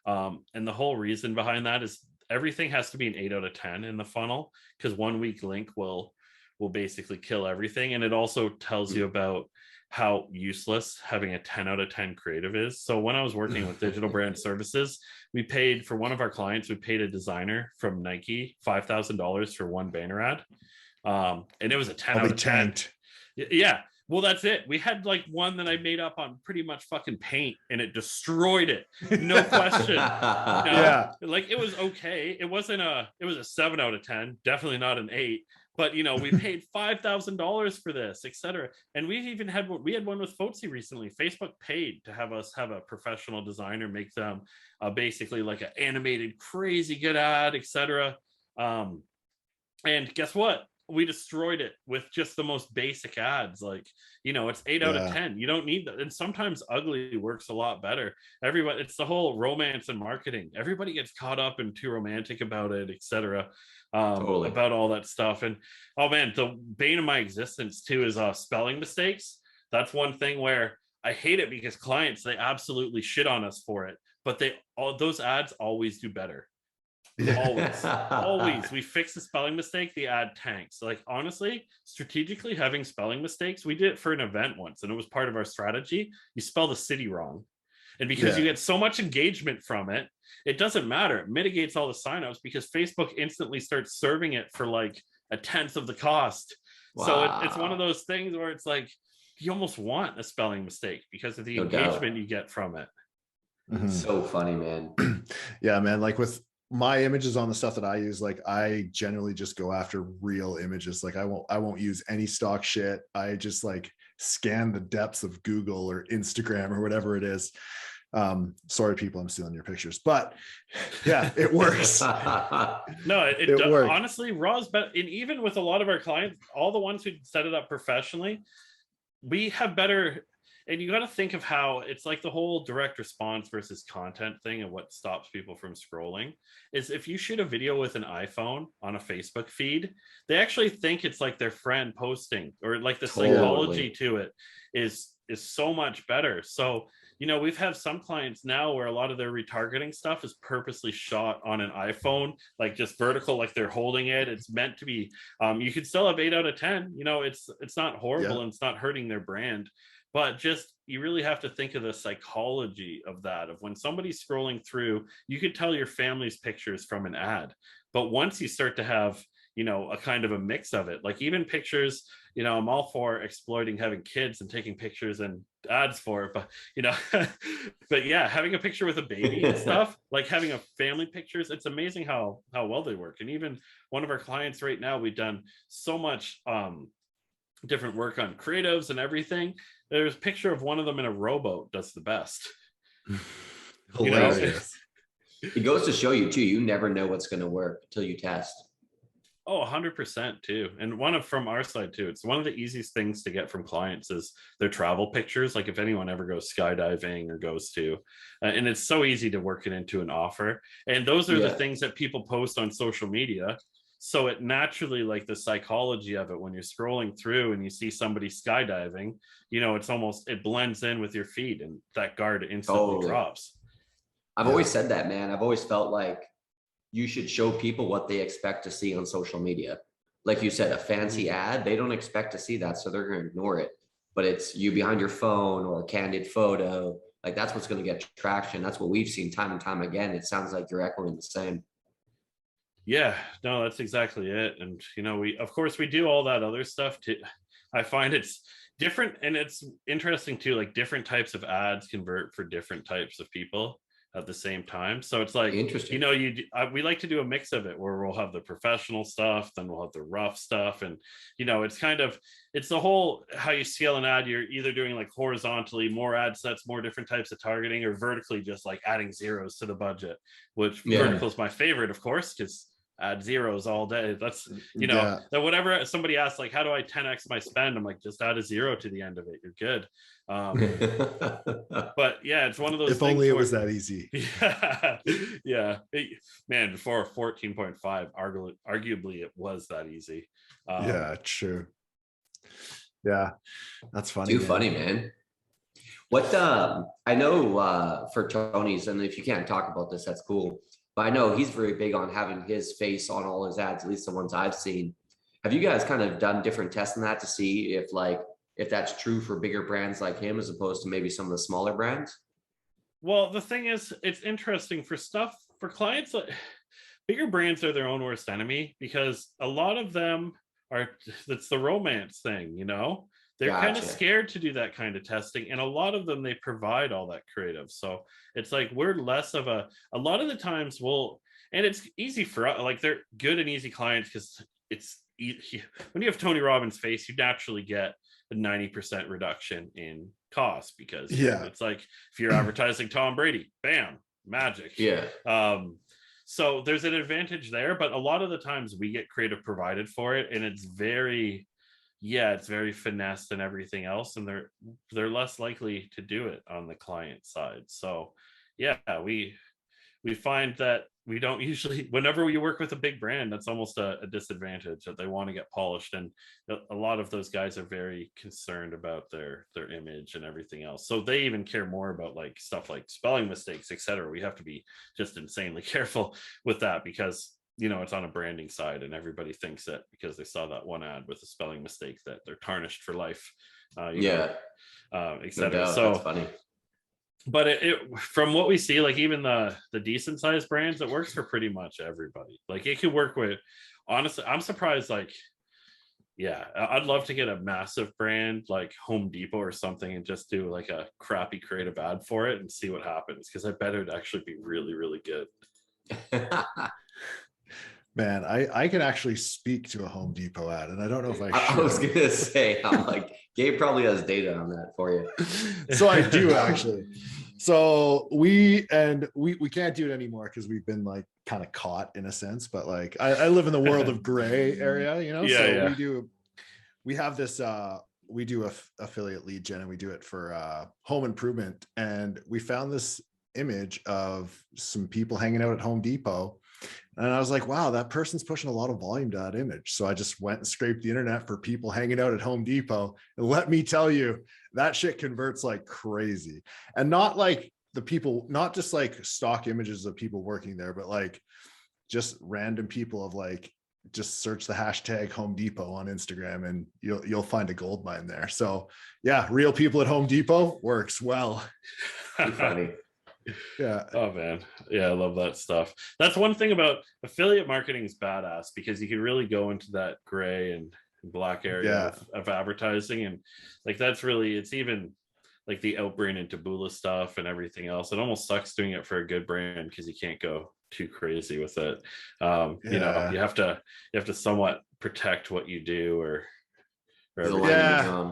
And the whole reason behind that is everything has to be an 8 out of 10 in the funnel, because 1 weak link will basically kill everything. And it also tells you about how useless having a 10 out of 10 creative is. So when I was working with digital brand services, we paid for one of our clients, we paid a designer from Nike $5,000 for one banner ad. And it was a 10 out of 10. Yeah. Well, that's it. We had like one that I made up on pretty much fucking paint, and it destroyed it. No question. Yeah. Like it was okay. It was a 7 out of 10, definitely not an 8. But we paid $5,000 for this, etc. And we even had one with Fotsy recently. Facebook paid to have us have a professional designer make them basically like an animated, crazy good ad, etc. And guess what? We destroyed it with just the most basic ads. Like, it's 8 out of 10. You don't need that. And sometimes ugly works a lot better. It's the whole romance and marketing. Everybody gets caught up and too romantic about it, etc. Totally. About all that stuff. And oh man, the bane of my existence too is spelling mistakes. That's one thing where I hate it, because clients, they absolutely shit on us for it, but those ads always do better. Always. We fix the spelling mistake, the ad tanks. Like honestly, strategically having spelling mistakes, we did it for an event once, and it was part of our strategy. You spell the city wrong, and because you get so much engagement from it, it doesn't matter. It mitigates all the signups, because Facebook instantly starts serving it for like a tenth of the cost. Wow. So it's one of those things where it's like you almost want a spelling mistake because of the engagement you get from it. So funny, man. Yeah, man. Like with my images on the stuff that I use, like I generally just go after real images. Like I won't use any stock shit. I just like scan the depths of Google or Instagram or whatever it is. Sorry, people, I'm stealing your pictures, but yeah, it works. No, it works. Honestly, raw's better. And even with a lot of our clients, all the ones who set it up professionally, we have better. And you got to think of how it's like the whole direct response versus content thing, and what stops people from scrolling is if you shoot a video with an iPhone on a Facebook feed, they actually think it's like their friend posting, or like the psychology to it is so much better. So, you know, we've had some clients now where a lot of their retargeting stuff is purposely shot on an iPhone, like just vertical, like they're holding it. It's meant to be, you could still have 8 out of 10, you know, it's not horrible and it's not hurting their brand. But just, you really have to think of the psychology of that, of when somebody's scrolling through, you could tell your family's pictures from an ad. But once you start to have, you know, a kind of a mix of it, like even pictures, you know, I'm all for exploiting having kids and taking pictures and ads for it, but you know, but yeah, having a picture with a baby and stuff, like having a family pictures, it's amazing how well they work. And even one of our clients right now, we've done so much different work on creatives and everything. There's a picture of one of them in a rowboat does the best. Hilarious. It goes to show you too, you never know what's going to work until you test. Oh, 100% too. And from our side too, it's one of the easiest things to get from clients is their travel pictures. Like if anyone ever goes skydiving or goes to, and it's so easy to work it into an offer. And those are the things that people post on social media. So it naturally, like the psychology of it, when you're scrolling through and you see somebody skydiving, you know, it blends in with your feed, and that guard instantly drops. I've always said that, man. I've always felt like you should show people what they expect to see on social media. Like you said, a fancy ad, they don't expect to see that, so they're going to ignore it. But it's you behind your phone or a candid photo. Like that's what's going to get traction. That's what we've seen time and time again. It sounds like you're echoing the same. Yeah, no, that's exactly it. And, you know, we do all that other stuff too. I find it's different, and it's interesting too, like different types of ads convert for different types of people at the same time. So it's like, interesting. You know, we like to do a mix of it where we'll have the professional stuff, then we'll have the rough stuff. And, you know, it's the whole, how you scale an ad, you're either doing like horizontally, more ad sets, more different types of targeting, or vertically just like adding zeros to the budget, which vertical is my favorite, of course, because add zeros all day. That's, you know, that whatever somebody asks, like, how do I 10x my spend? I'm like, just add a zero to the end of it. You're good. But yeah, it's one of those if things only it was that easy. Yeah. Man, before 14.5, arguably it was that easy. Yeah, true. Yeah, that's funny. Too funny, man. What I know for Tony's, and if you can't talk about this, that's cool. But I know he's very big on having his face on all his ads, at least the ones I've seen. Have you guys kind of done different tests on that to see if that's true for bigger brands like him as opposed to maybe some of the smaller brands? Well, the thing is, it's interesting for clients. Bigger brands are their own worst enemy, because a lot of them it's the romance thing, you know? They're kind of scared to do that kind of testing, and a lot of them, they provide all that creative. So it's like we're less of a lot of the times and it's easy for us, like they're good and easy clients, because it's when you have Tony Robbins' face, you naturally get a 90% reduction in cost, because it's like if you're advertising Tom Brady, bam, magic. So there's an advantage there, but a lot of the times we get creative provided for it, and it's very finessed and everything else, and they're less likely to do it on the client side. So yeah, we find that we don't usually, whenever we work with a big brand, that's almost a disadvantage, that they want to get polished, and a lot of those guys are very concerned about their image and everything else. So they even care more about like stuff like spelling mistakes, etc. We have to be just insanely careful with that, because you know, it's on a branding side, and everybody thinks that because they saw that one ad with a spelling mistake that they're tarnished for life. Etc. No, so that's funny. But it from what we see, like even the decent sized brands, it works for pretty much everybody. Like it could work with, honestly, I'm surprised. Like, yeah, I'd love to get a massive brand like Home Depot or something and just do like a crappy creative ad for it and see what happens, because I bet it'd actually be really, really good. Man, I can actually speak to a Home Depot ad, and I don't know if I I should. was gonna say, I'm like, Gabe probably has data on that for you. So I do actually. So we can't do it anymore because we've been like kind of caught in a sense, but like I live in the world of gray area, you know. Yeah, So yeah. we have this we do affiliate lead gen, and we do it for home improvement, and we found this image of some people hanging out at Home Depot. And I was like, wow, that person's pushing a lot of volume to that image. So I just went and scraped the internet for people hanging out at Home Depot. And let me tell you, that shit converts like crazy. And not like the people, not just like stock images of people working there, but like just random people of like, just search the hashtag Home Depot on Instagram and you'll find a gold mine there. So yeah, real people at Home Depot works well. Too funny. Yeah. Oh man, yeah, I love that stuff. That's one thing about affiliate marketing is badass, because you can really go into that gray and black area of advertising, and like that's really, it's even like the Outbrain and Taboola stuff and everything else. It almost sucks doing it for a good brand because you can't go too crazy with it. You know, you have to somewhat protect what you do, or yeah.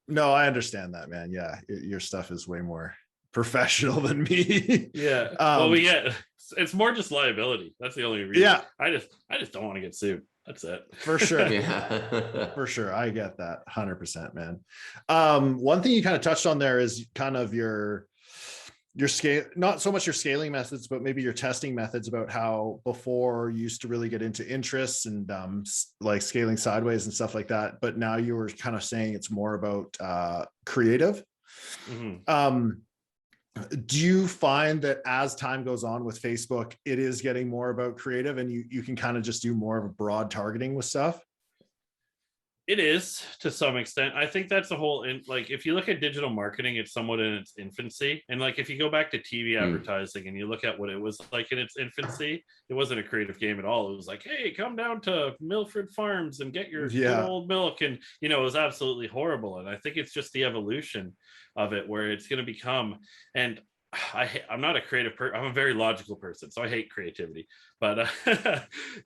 No, I understand that, man. Yeah, your stuff is way more professional than me. Yeah. Well, we get, it's more just liability. That's the only reason. Yeah. I just don't want to get sued. That's it. For sure. Yeah. For sure. I get that 100%, man. One thing you kind of touched on there is kind of your scale, not so much your scaling methods, but maybe your testing methods, about how before you used to really get into interests and like scaling sideways and stuff like that. But now you were kind of saying it's more about creative. Mm-hmm. Do you find that as time goes on with Facebook, it is getting more about creative, and you can kind of just do more of a broad targeting with stuff? It is, to some extent. I think that's a whole, like, if you look at digital marketing, it's somewhat in its infancy. And like, if you go back to TV advertising and you look at what it was like in its infancy, it wasn't a creative game at all. It was like, hey, come down to Milford Farms and get your good old milk. And, you know, it was absolutely horrible. And I think it's just the evolution of it, where it's going to become, and I'm not a creative person. I'm a very logical person, so I hate creativity. But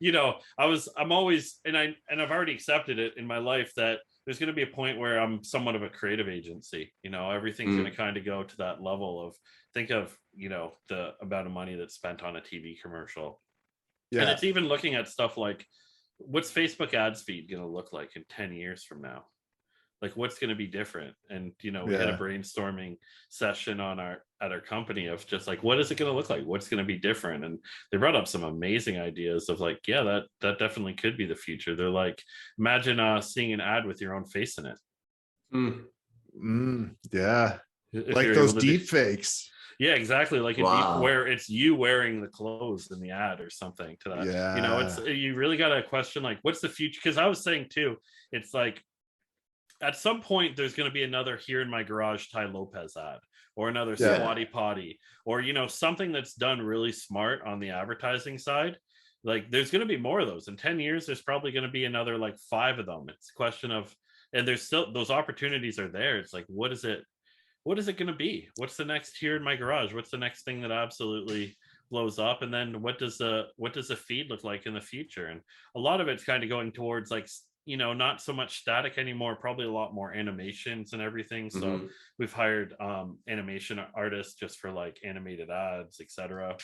you know, I'm always, and I've already accepted it in my life that there's going to be a point where I'm somewhat of a creative agency. You know, everything's going to kind of go to that level of, think of, you know, the amount of money that's spent on a TV commercial. Yeah. And it's even looking at stuff like, what's Facebook ads feed going to look like in 10 years from now? Like, what's going to be different? And, you know, we had a brainstorming session at our company of just like, what is it going to look like? What's going to be different? And they brought up some amazing ideas of like, yeah, that definitely could be the future. They're like, imagine seeing an ad with your own face in it. Yeah. If like those deep fakes. Yeah, exactly. Like where it's you wearing the clothes in the ad or something to that. Yeah. You know, it's, you really got to question like, what's the future? Because I was saying too, it's like, at some point there's going to be another Here in My Garage Ty Lopez ad, or another Squatty Potty, or, you know, something that's done really smart on the advertising side. Like, there's going to be more of those in 10 years. There's probably going to be another like 5 of them. It's a question of, and there's still, those opportunities are there. It's like, what is it going to be? What's the next Here in My Garage? What's the next thing that absolutely blows up? And then what does the feed look like in the future? And a lot of it's kind of going towards like, you know, not so much static anymore, probably a lot more animations and everything. So we've hired animation artists just for like animated ads, etc.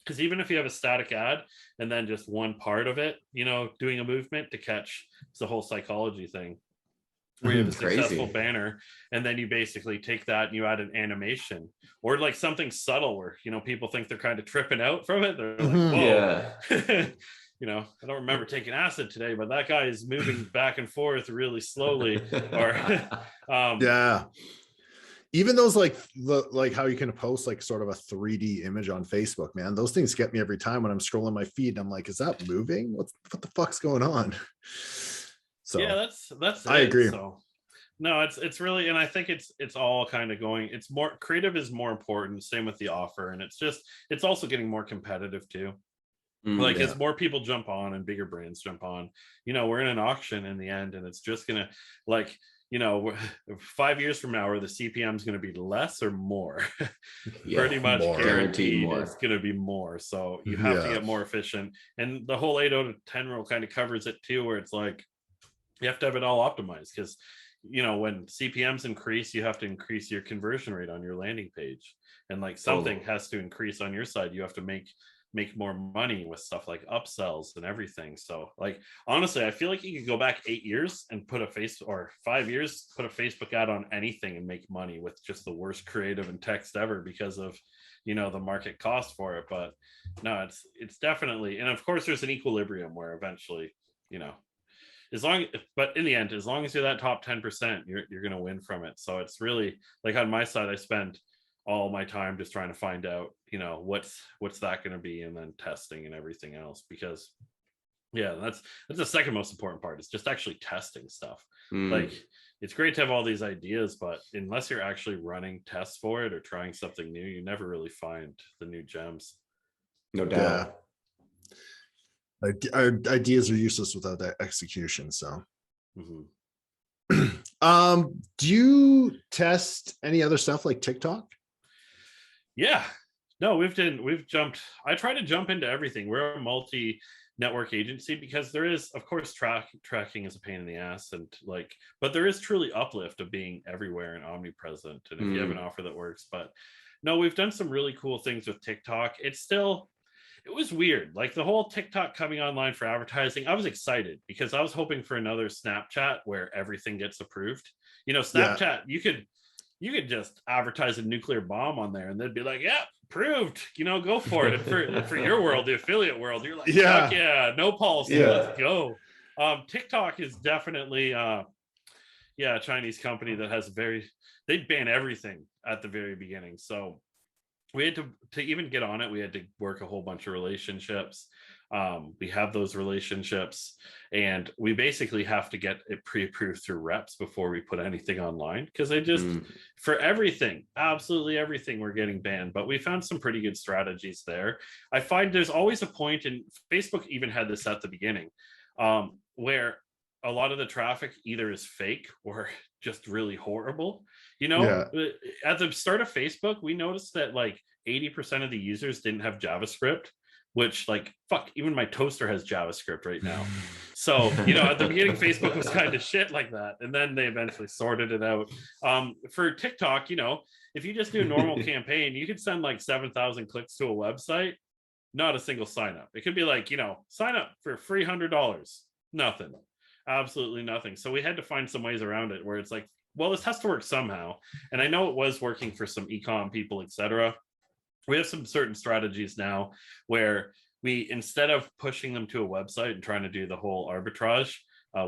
Because even if you have a static ad and then just one part of it, you know, doing a movement to catch, it's the whole psychology thing, where you have a successful banner, and then you basically take that and you add an animation, or like something subtle where, you know, people think they're kind of tripping out from it. They're like, whoa. You know, I don't remember taking acid today, but that guy is moving back and forth really slowly. Or even those like how you can post like sort of a 3D image on Facebook, man. Those things get me every time when I'm scrolling my feed. I'm like, is that moving? What the fuck's going on? So yeah, that's I agree. So no, it's really, and I think it's all kind of going, it's more creative is more important. Same with the offer, and it's also getting more competitive too. Like as more people jump on and bigger brands jump on, you know, we're in an auction in the end, and it's just gonna, like, you know, 5 years from now, are the CPMs going to be less or more? Yeah, Pretty much more. Guaranteed guaranteed more. it's going to be more. So you have to Yeah. get more efficient. And the whole 8 out of 10 rule kind of covers it too, where it's like you have to have it all optimized, because you know, when CPMs increase, you have to increase your conversion rate on your landing page, and like something has to increase on your side. You have to make more money with stuff like upsells and everything. So like honestly, I feel like you could go back 8 years and put or 5 years, put a Facebook ad on anything and make money with just the worst creative and text ever, because of, you know, the market cost for it. But no, it's definitely, and of course there's an equilibrium where eventually, you know, but in the end, as long as you're that top 10%, you're going to win from it. So it's really like on my side, I spend all my time just trying to find out, you know, what's that going to be, and then testing and everything else. Because yeah, that's the second most important part, is just actually testing stuff. Like it's great to have all these ideas, but unless you're actually running tests for it or trying something new, you never really find the new gems. No doubt. Our ideas are useless without that execution. So Mm-hmm. do you test any other stuff like TikTok? Yeah, no, I try to jump into everything. We're a multi-network agency, because there is, of course, tracking is a pain in the ass, and like, but there is truly uplift of being everywhere and omnipresent, and if you have an offer that works. But no, we've done some really cool things with TikTok. It was weird, like the whole TikTok coming online for advertising. I was excited because I was hoping for another Snapchat where everything gets approved. You know, Snapchat, you could just advertise a nuclear bomb on there and they'd be like, yeah, approved, you know, go for it. And for your world, the affiliate world, you're like, fuck yeah, no policy, let's go. TikTok is definitely a Chinese company that has they ban everything at the very beginning. So we had to even get on it, we had to work a whole bunch of relationships. We have those relationships, and we basically have to get it pre-approved through reps before we put anything online, because they just for everything, absolutely everything, we're getting banned. But we found some pretty good strategies there. I find there's always a point, and Facebook even had this at the beginning, where a lot of the traffic either is fake or just really horrible. You know, at the start of Facebook, we noticed that like 80% of the users didn't have JavaScript, which like, fuck, even my toaster has JavaScript right now. So, you know, at the beginning, Facebook was kind of shit like that. And then they eventually sorted it out. For TikTok, you know, if you just do a normal campaign, you could send like 7,000 clicks to a website, not a single sign up. It could be like, you know, sign up for $300, nothing, absolutely nothing. So we had to find some ways around it where it's like, well, this has to work somehow. And I know it was working for some e-com people, etc. We have some certain strategies now where we, instead of pushing them to a website and trying to do the whole arbitrage,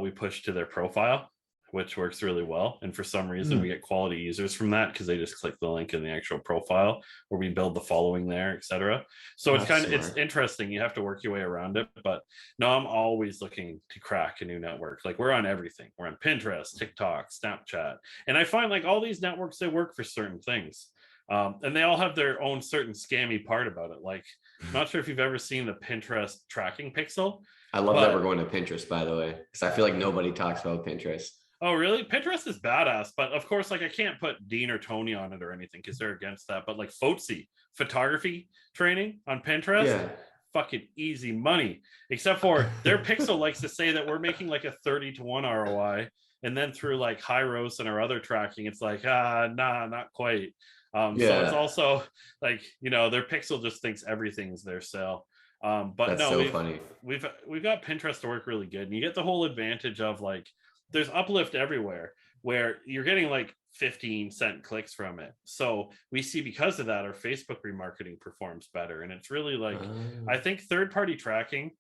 we push to their profile, which works really well. And for some reason, we get quality users from that because they just click the link in the actual profile, where we build the following there, etc. So it's it's interesting. You have to work your way around it. But no, I'm always looking to crack a new network. Like we're on everything. We're on Pinterest, TikTok, Snapchat. And I find like all these networks, they work for certain things. And they all have their own certain scammy part about it. Like, not sure if you've ever seen the Pinterest tracking pixel. I love that we're going to Pinterest, by the way, because I feel like nobody talks about Pinterest. Oh, really? Pinterest is badass. But of course, like I can't put Dean or Tony on it or anything because they're against that. But like FOTSI, photography training on Pinterest, fucking easy money. Except for their pixel likes to say that we're making like a 30-to-1 ROI. And then through like Hyros and our other tracking, it's like, nah, not quite. So it's also like, you know, their pixel just thinks everything's their sale. But that's no, so funny. We've got Pinterest to work really good, and you get the whole advantage of like there's uplift everywhere where you're getting like 15-cent clicks from it. So we see because of that, our Facebook remarketing performs better, and it's really like I think third-party tracking.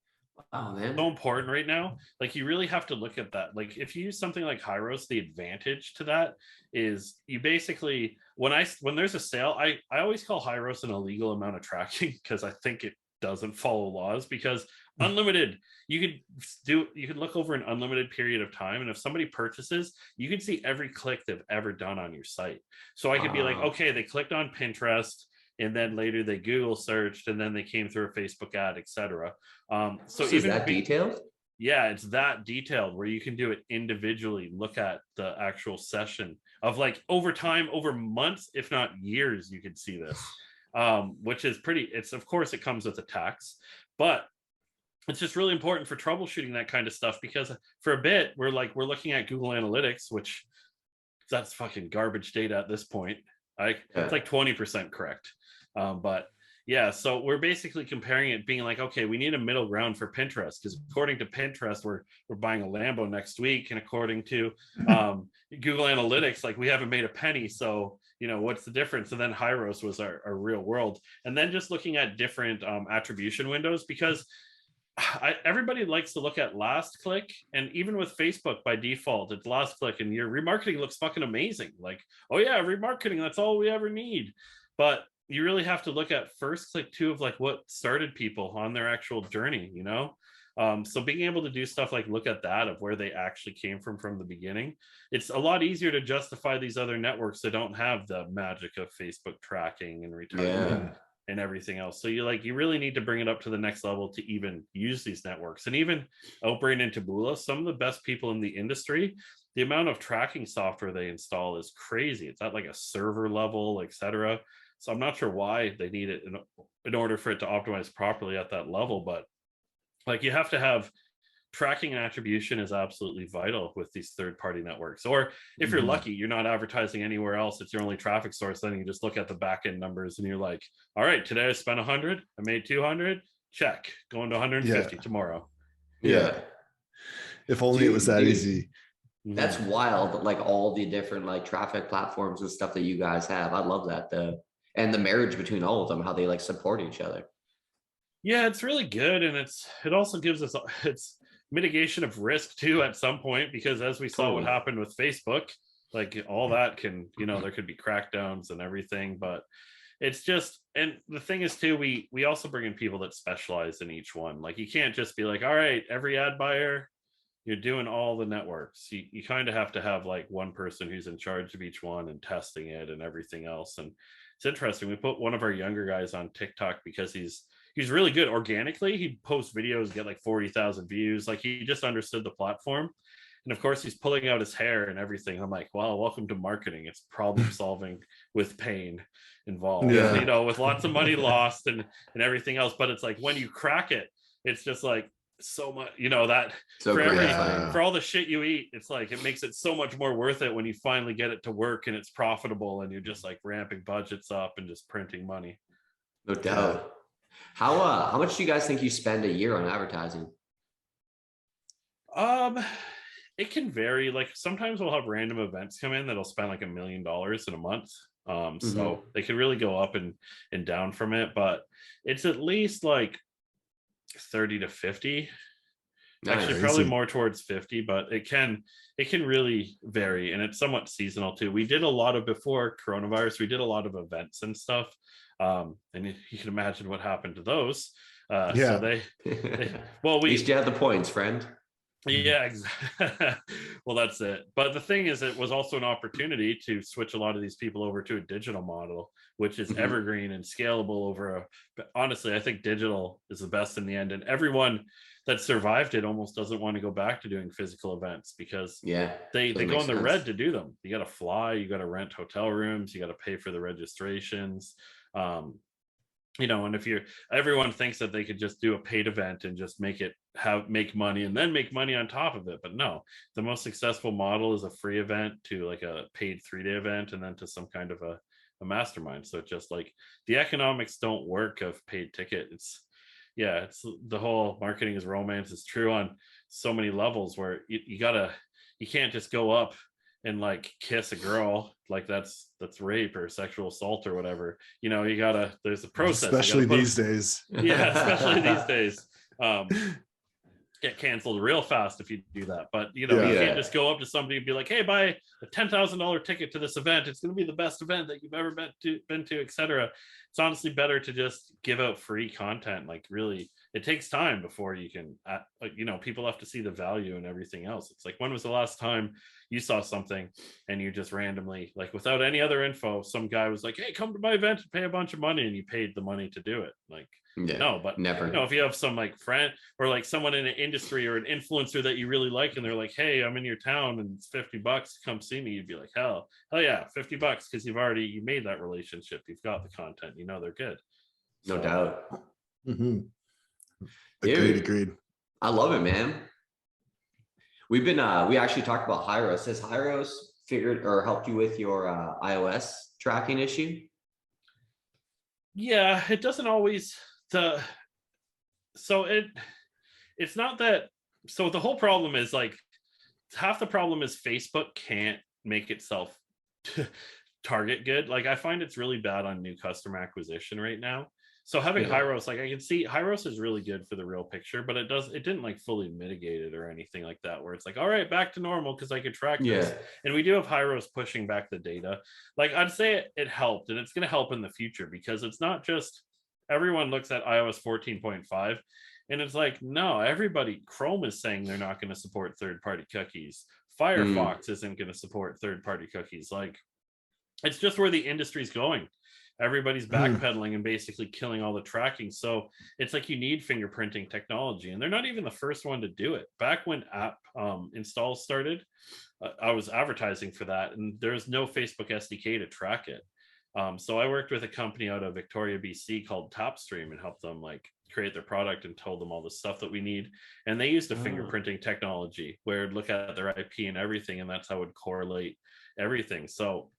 Oh man, so important right now. Like you really have to look at that. Like if you use something like Hyros, the advantage to that is you basically when there's a sale, I always call Hyros an illegal amount of tracking because I think it doesn't follow laws, because unlimited, you could look over an unlimited period of time, and if somebody purchases, you can see every click they've ever done on your site. So I could be like, okay, they clicked on Pinterest, and then later they Google searched, and then they came through a Facebook ad, etc. So even that detailed? yeah, it's that detailed where you can do it individually, look at the actual session of like over time, over months, if not years, you could see this. Which is pretty, it's of course it comes with a tax, but it's just really important for troubleshooting that kind of stuff, because for a bit we're looking at Google Analytics, which that's fucking garbage data at this point. It's like 20% correct. But yeah, so we're basically comparing it, being like, okay, we need a middle ground for Pinterest, because according to Pinterest, we're buying a Lambo next week, and according to Google Analytics, like we haven't made a penny. So what's the difference? And then Hyros was our real world, and then just looking at different attribution windows, because everybody likes to look at last click, and even with Facebook by default it's last click, and your remarketing looks fucking amazing, like, oh yeah, remarketing, that's all we ever need. But you really have to look at first click too, of like what started people on their actual journey, so being able to do stuff like look at that, of where they actually came from the beginning, it's a lot easier to justify these other networks that don't have the magic of Facebook tracking and retirement and everything else. So you really need to bring it up to the next level to even use these networks. And even Outbrain and Taboola, some of the best people in the industry, the amount of tracking software they install is crazy. It's at like a server level, etc. So I'm not sure why they need it in order for it to optimize properly at that level. But like, you have to have tracking and attribution is absolutely vital with these third-party networks. Or if you're lucky, you're not advertising anywhere else, it's your only traffic source, then you just look at the back-end numbers and you're like, all right, today I spent 100, I made 200, check, going to 150 tomorrow. If only it was that easy. That's wild. Like all the different like traffic platforms and stuff that you guys have. I love that. And the marriage between all of them, how they like support each other. Yeah, it's really good. And it also gives us, it's mitigation of risk too at some point, because as we saw what happened with Facebook, like all that can, there could be crackdowns and everything. But it's just, and the thing is too, we also bring in people that specialize in each one. Like, you can't just be like, all right, every ad buyer, you're doing all the networks. You kind of have to have like one person who's in charge of each one and testing it and everything else. And it's interesting, we put one of our younger guys on TikTok because he's really good organically. He posts videos, get like 40,000 views. Like, he just understood the platform. And of course, he's pulling out his hair and everything. I'm like, well, welcome to marketing. It's problem solving with pain involved, with lots of money lost and everything else. But it's like, when you crack it, it's just like so much, that so for all the shit you eat, it's like, it makes it so much more worth it when you finally get it to work and it's profitable and you're just like ramping budgets up and just printing money. No doubt. How much do you guys think you spend a year on advertising? It can vary. Like, sometimes we'll have random events come in that'll spend like $1 million in a month. So they can really go up and down from it, but it's at least like 30 to 50. Actually, probably more towards 50, but it can really vary, and it's somewhat seasonal too. We did a lot of, before coronavirus, we did a lot of events and stuff. And you can imagine what happened to those. So they well, at least you had the points, friend. Yeah, exactly. Well, that's it. But the thing is, it was also an opportunity to switch a lot of these people over to a digital model, which is evergreen and scalable over honestly, I think digital is the best in the end. And everyone that survived it almost doesn't want to go back to doing physical events, because they go in the red to do them. You got to fly, you got to rent hotel rooms, you got to pay for the registrations. And if everyone thinks that they could just do a paid event and just make money and then make money on top of it. But no, the most successful model is a free event to like a paid 3-day event, and then to some kind of a mastermind. So it's just like, the economics don't work of paid ticket. It's the whole marketing is romance is true on so many levels, where you can't just go up and like kiss a girl, like that's rape or sexual assault or whatever. There's a process, especially these days. Especially these days. Get canceled real fast if you do that. But you can't just go up to somebody and be like, hey, buy a $10,000 ticket to this event, it's going to be the best event that you've ever been to, etc. It's honestly better to just give out free content, like really it takes time before you can, you know, people have to see the value and everything else. It's like, when was the last time you saw something and you just randomly, like without any other info, some guy was like, hey, come to my event and pay a bunch of money, and you paid the money to do it? Like, Yeah, no. But never. you know, if you have some like friend or like someone in an industry or an influencer that you really like, and they're like, hey, I'm in your town and it's $50, come see me, you'd be like, hell yeah, $50, because you made that relationship, you've got the content, you know, they're good. No doubt. Agreed. I love it, man. We've been we actually talked about Hyros. Has Hyros figured or helped you with your iOS tracking issue? Yeah, it doesn't always. It's not that. So the whole problem is like, half the problem is Facebook can't make itself target good. Like, I find it's really bad on new customer acquisition right now. So having Hyros, like, I can see Hyros is really good for the real picture, but it didn't like fully mitigate it or anything like that, where it's like, all right, back to normal because I could track this. And we do have Hyros pushing back the data. Like, I'd say it helped, and it's going to help in the future, because it's not just, everyone looks at iOS 14.5 and it's like, no, everybody, Chrome is saying they're not going to support third-party cookies. Firefox isn't going to support third-party cookies. Like, it's just where the industry's going. Everybody's backpedaling and basically killing all the tracking. So it's like, you need fingerprinting technology, and they're not even the first one to do it. Back when app installs started, I was advertising for that, and there's no Facebook SDK to track it. So I worked with a company out of Victoria, BC called Tapstream, and helped them like create their product and told them all the stuff that we need. And they used a fingerprinting technology where it'd look at their IP and everything, and that's how it would correlate everything. So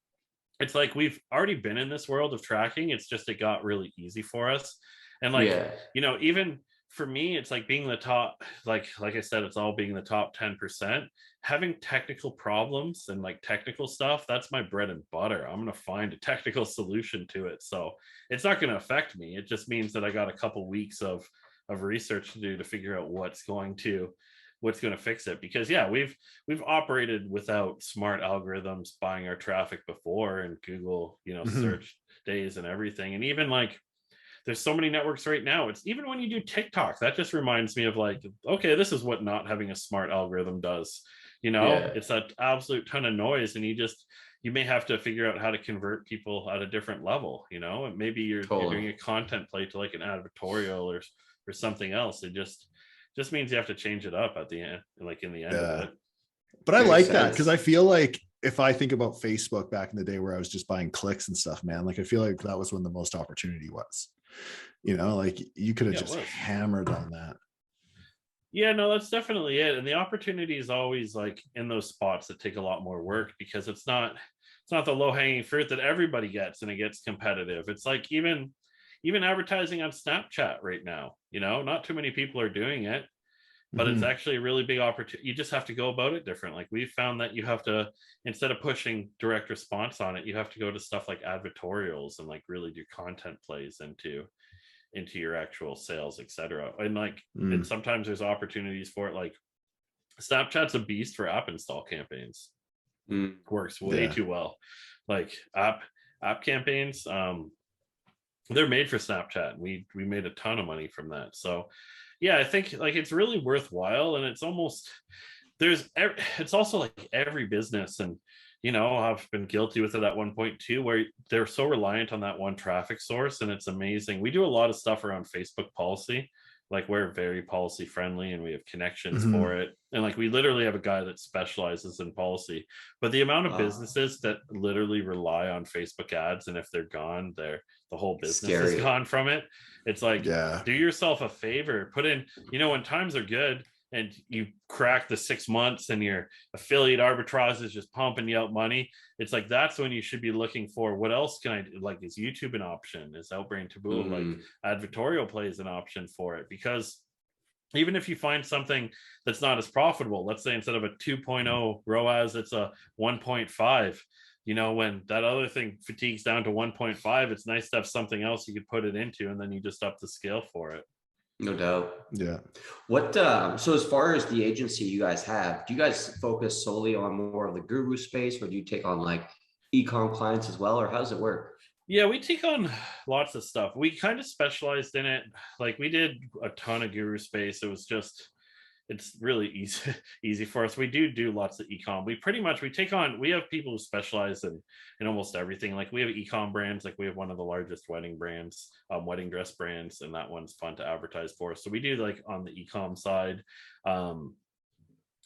it's like, we've already been in this world of tracking. It's just, it got really easy for us. And like, you know, even for me, it's like being the top, like I said, it's all being the top 10%. Having technical problems and like technical stuff, that's my bread and butter. I'm going to find a technical solution to it. So it's not going to affect me. It just means that I got a couple weeks of research to do to figure out what's going to fix it. Because we've operated without smart algorithms buying our traffic before, and Google, you know, search days and everything. And even like, there's so many networks right now. It's even when you do TikTok, that just reminds me of like, okay, this is what not having a smart algorithm does. You know, it's an absolute ton of noise, and you may have to figure out how to convert people at a different level, you know, and maybe you're doing a content play to like an advertorial or something else. It just means you have to change it up at the end, like in the end of it. But I like that, because I feel like, if I think about Facebook back in the day where I was just buying clicks and stuff, man, like I feel like that was when the most opportunity was, you know, like you could have just hammered on that. Yeah, no, that's definitely it. And the opportunity is always like in those spots that take a lot more work, because it's not the low hanging fruit that everybody gets, and it gets competitive. It's like, even advertising on Snapchat right now, you know, not too many people are doing it, but it's actually a really big opportunity. You just have to go about it different. Like, we've found that you have to, instead of pushing direct response on it, you have to go to stuff like advertorials and like really do content plays into your actual sales, etc. And like, and sometimes there's opportunities for it. Like, Snapchat's a beast for app install campaigns. Works way too well. Like app campaigns, they're made for Snapchat. We made a ton of money from that. So I think like it's really worthwhile, and it's also like every business, and you know, I've been guilty with it at one point too, where they're so reliant on that one traffic source. And it's amazing. We do a lot of stuff around Facebook policy. Like, we're very policy friendly, and we have connections for it. And like, we literally have a guy that specializes in policy. But the amount of businesses that literally rely on Facebook ads, and if they're gone, the whole business is gone from it. It's like, do yourself a favor, put in, you know, when times are good and you crack the 6 months and your affiliate arbitrage is just pumping you out money, it's like, that's when you should be looking for, what else can I do? Like, is YouTube an option? Is Outbrain Taboo, like advertorial plays an option for it? Because even if you find something that's not as profitable, let's say instead of a 2.0 ROAS, it's a 1.5, you know, when that other thing fatigues down to 1.5, it's nice to have something else you could put it into, and then you just up the scale for it. No doubt. Yeah. What so as far as the agency you guys have, do you guys focus solely on more of the guru space, or do you take on like e-com clients as well, or how does it work? Yeah, we take on lots of stuff. We kind of specialized in it. Like we did a ton of guru space. It was just it's really easy easy for us. We do lots of ecom. We take on, we have people who specialize in almost everything. Like we have ecom brands, like we have one of the largest wedding brands, wedding dress brands, and that one's fun to advertise for. So we do like on the ecom side. um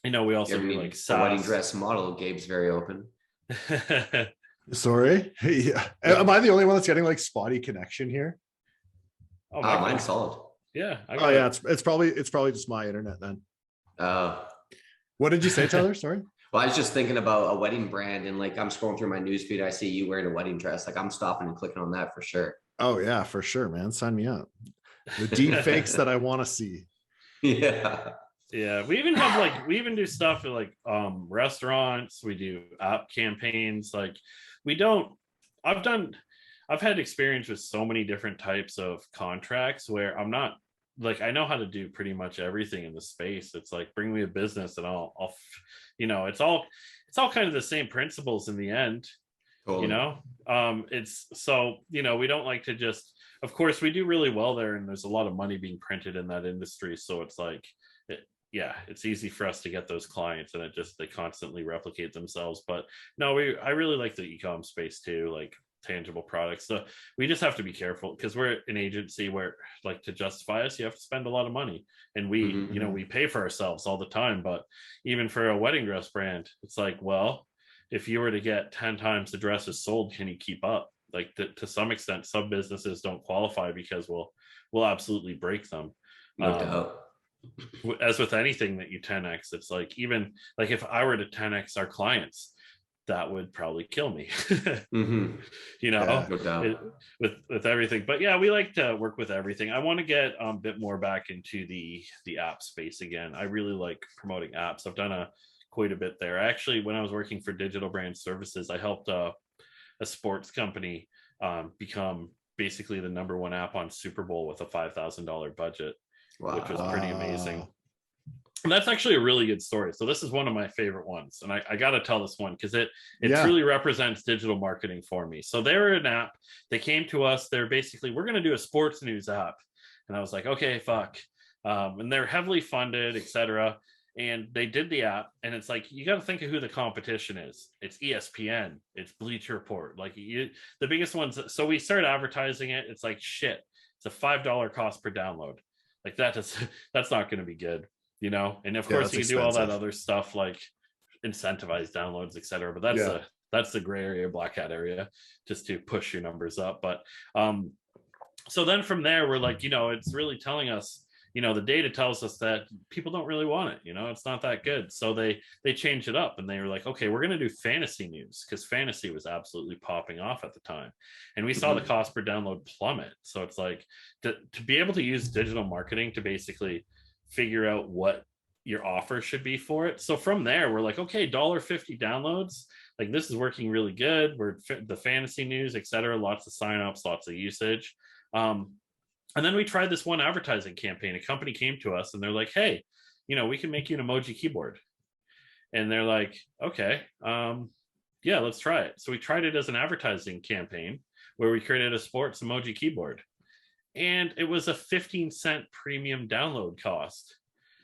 we You also ever do need like a wedding SaaS. dress model? Gabe's very open. Sorry. Yeah. Am I the only one that's getting like spotty connection here? Oh, Mine's solid. yeah, I Oh got yeah, it. it's probably just my internet then. Uh, What did you say, Tyler? Sorry. well, I was just thinking about a wedding brand, and like I'm scrolling through my newsfeed, I see you wearing a wedding dress. Like I'm stopping and clicking on that for sure. Oh yeah, for sure, man. Sign me up. The deep fakes that I want to see. Yeah. Yeah, we even do stuff at like restaurants. We do app campaigns. Like we don't I've done I've had experience with so many different types of contracts where I'm not like, I know how to do pretty much everything in the space. It's like bring me a business and it's all kind of the same principles in the end. you Totally. know it's so, we don't like to just, of course we do really well there, and there's a lot of money being printed in that industry, so it's like yeah, it's easy for us to get those clients, and they constantly replicate themselves. But no, I really like the e-com space too, like tangible products. So we just have to be careful because we're an agency where, like, to justify us you have to spend a lot of money, and we pay for ourselves all the time. But even for a wedding dress brand, it's like, well, if you were to get 10 times the dresses sold, can you keep up? Like to some extent, some businesses don't qualify because we'll absolutely break them. No um, doubt. as with anything that you 10x, it's like, even like if I were to 10x our clients, that would probably kill me. Mm-hmm. you Yeah. know No doubt. with everything. But yeah, we like to work with everything. I want to get a bit more back into the app space again. I really like promoting apps. I've done quite a bit there. Actually, when I was working for Digital Brand Services, I helped a sports company become basically the number one app on Super Bowl with a $5,000 budget, which was pretty amazing. Wow. And that's actually a really good story. So this is one of my favorite ones, and I got to tell this one because it Yeah. truly represents digital marketing for me. So they're an app. They came to us. They're basically, we're going to do a sports news app, and I was like, okay, fuck. And they're heavily funded, etc. And they did the app, and it's like, you got to think of who the competition is. It's ESPN, it's Bleacher Report, like the biggest ones. So we started advertising it. It's like, shit, it's a $5 cost per download. Like that's not going to be good. And of Yeah, course that's you can do all that expensive. other stuff like incentivize downloads, etc. But Yeah. that's the gray area, black hat area, just to push your numbers up. But so then from there we're like, it's really telling us, the data tells us that people don't really want it. It's not that good. So they changed it up, and they were like, okay, we're going to do fantasy news, because fantasy was absolutely popping off at the time, and we saw the cost per download plummet. So it's like, to be able to use digital marketing to basically figure out what your offer should be for it. So from there we're like, okay, $1.50 downloads, like this is working really good. We're the fantasy news, etc. Lots of signups, lots of usage. And then we tried this one advertising campaign. A company came to us and they're like, hey, we can make you an emoji keyboard. And they're like, okay, yeah, let's try it. So we tried it as an advertising campaign where we created a sports emoji keyboard, and it was a 15-cent premium download cost.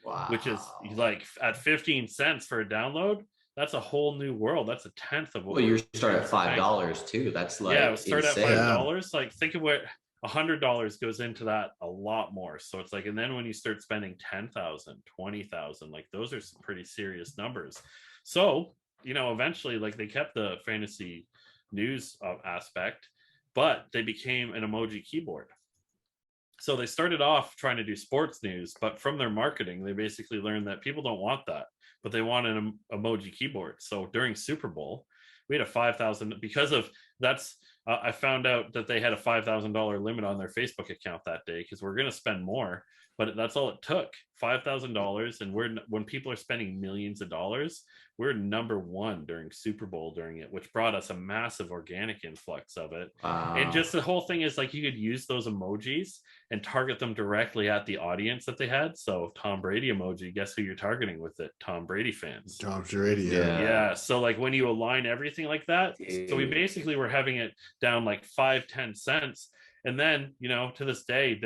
Wow. Which is like, at 15 cents for a download, that's a whole new world. That's a tenth of what. Well, you're starting at $5 too. That's like, yeah, start at insane. $5. Like, think of what $100 goes into that, a lot more. So it's like, and then when you start spending 10,000, 20,000, like those are some pretty serious numbers. So eventually, like, they kept the fantasy news aspect, but they became an emoji keyboard. So they started off trying to do sports news, but from their marketing, they basically learned that people don't want that, but they want an emoji keyboard. So during Super Bowl, we had a 5,000, because of that's, I found out that they had a $5,000 limit on their Facebook account that day, because we're going to spend more but that's all it took, $5,000. And when people are spending millions of dollars, we're number one during Super Bowl during it, which brought us a massive organic influx of it. And just the whole thing is like you could use those emojis and target them directly at the audience that they had. So Tom Brady emoji, guess who you're targeting with it? Tom Brady fans. Tom Brady, yeah. So like when you align everything like that, so we basically were having it down like 5-10 cents. And then, you know, to this day,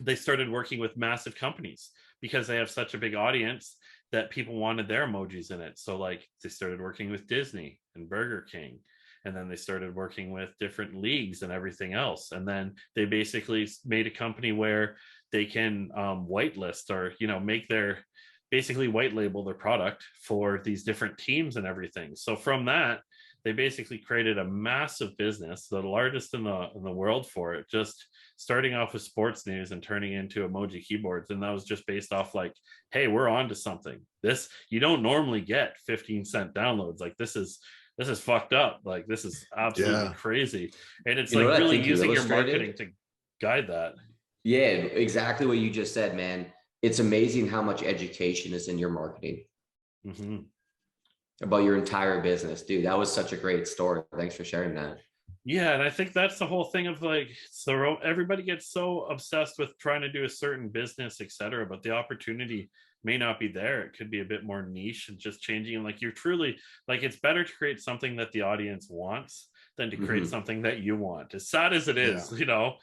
they started working with massive companies because they have such a big audience that people wanted their emojis in it. So like they started working with Disney and Burger King, and then they started working with different leagues and everything else. And then they basically made a company where they can whitelist or, you know, make their basically white label their product for these different teams and everything. So from that, they basically created a massive business, the largest in the world for it, just starting off with sports news and turning into emoji keyboards. And that was just based off like, hey, we're on to something. This, you don't normally get 15-cent downloads. Like this is fucked up. Like this is absolutely crazy. And it's like really using your marketing to guide that. Yeah, exactly what you just said, man. It's amazing how much education is in your marketing. About your entire business, dude. That was such a great story. Thanks for sharing that. Yeah, and I think that's the whole thing of like, so everybody gets so obsessed with trying to do a certain business, etc., but the opportunity may not be there. It could be a bit more niche and just changing. Like you're truly like, it's better to create something that the audience wants than to create something that you want. As sad as it is, you know,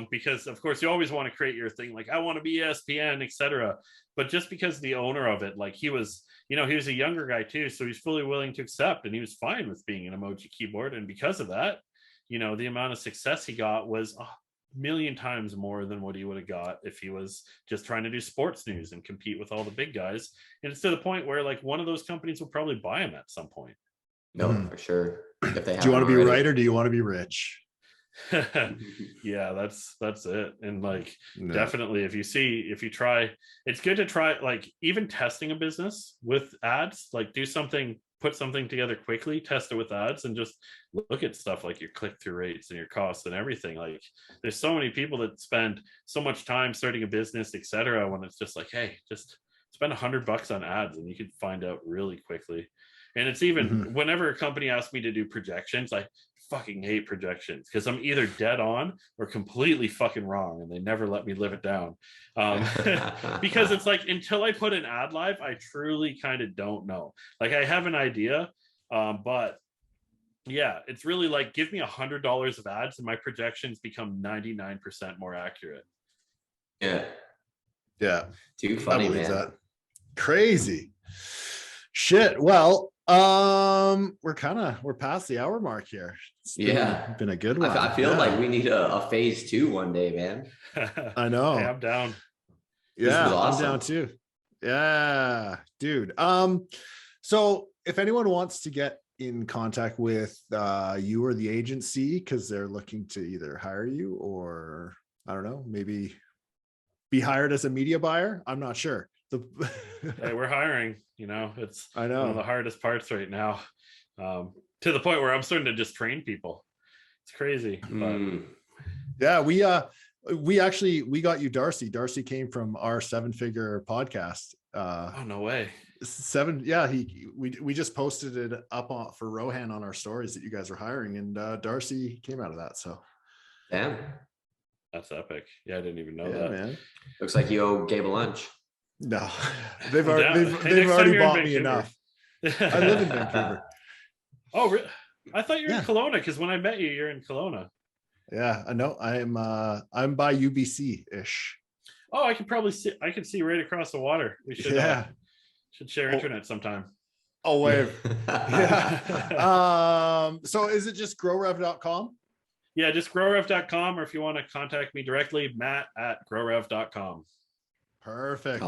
because of course you always want to create your thing. Like I want to be ESPN, etc. But just because the owner of it, like he was, you know, he was a younger guy too, so he's fully willing to accept, and he was fine with being an emoji keyboard. And because of that, you know, the amount of success he got was a million times more than what he would have got if he was just trying to do sports news and compete with all the big guys. And it's to the point where like one of those companies will probably buy him at some point. No, for sure. If they do you want to be right or do you want to be rich? Yeah, that's it. And like definitely if you try, it's good to try like even testing a business with ads, like do something, put something together quickly, test it with ads, and just look at stuff like your click-through rates and your costs and everything. Like there's so many people that spend so much time starting a business, etc., when it's just like, hey, just spend $100 on ads and you can find out really quickly. And it's even whenever a company asks me to do projections, I fucking hate projections because I'm either dead on or completely fucking wrong, and they never let me live it down. Because it's like until I put an ad live, I truly kind of don't know. Like I have an idea, but yeah, it's really like give me $100 of ads and my projections become 99% more accurate. Yeah. Too funny, man. That. Crazy. Shit. Well, we're past the hour mark here. It's been a good one. I feel like we need a phase 2 one day, man. I know. Hey, I'm down. Yeah, awesome. I'm down too. Yeah, dude. So if anyone wants to get in contact with you or the agency because they're looking to either hire you or I don't know, maybe be hired as a media buyer, I'm not sure. Hey, we're hiring, you know, it's one of the hardest parts right now, to the point where I'm starting to just train people. It's crazy. But yeah, we got you Darcy. Darcy came from our 7-figure podcast. Oh, no way. 7. Yeah. We just posted it up for Rohan on our stories that you guys were hiring, and Darcy came out of that. So damn, that's epic. Yeah, I didn't even know that, man. Looks like you owe Gabe a lunch. No, they've already bought me enough. I live in Vancouver. Oh, really? I thought you were in Kelowna because when I met you, you're in Kelowna. Yeah, I know. I'm by UBC ish. Oh, I can probably see. I can see right across the water. We should should share internet sometime. Oh wait. Yeah. So is it just growrev.com? Yeah, just growrev.com, or if you want to contact me directly, matt@growrev.com. Perfect.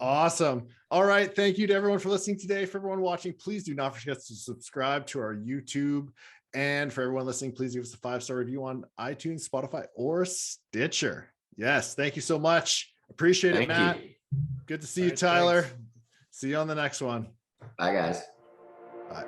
Awesome. All right. Thank you to everyone for listening today. For everyone watching, please do not forget to subscribe to our YouTube. And for everyone listening, please give us a 5-star review on iTunes, Spotify, or Stitcher. Yes. Thank you so much. Appreciate it, Matt. Good to see you, Tyler. Thanks. See you on the next one. Bye, guys. Bye.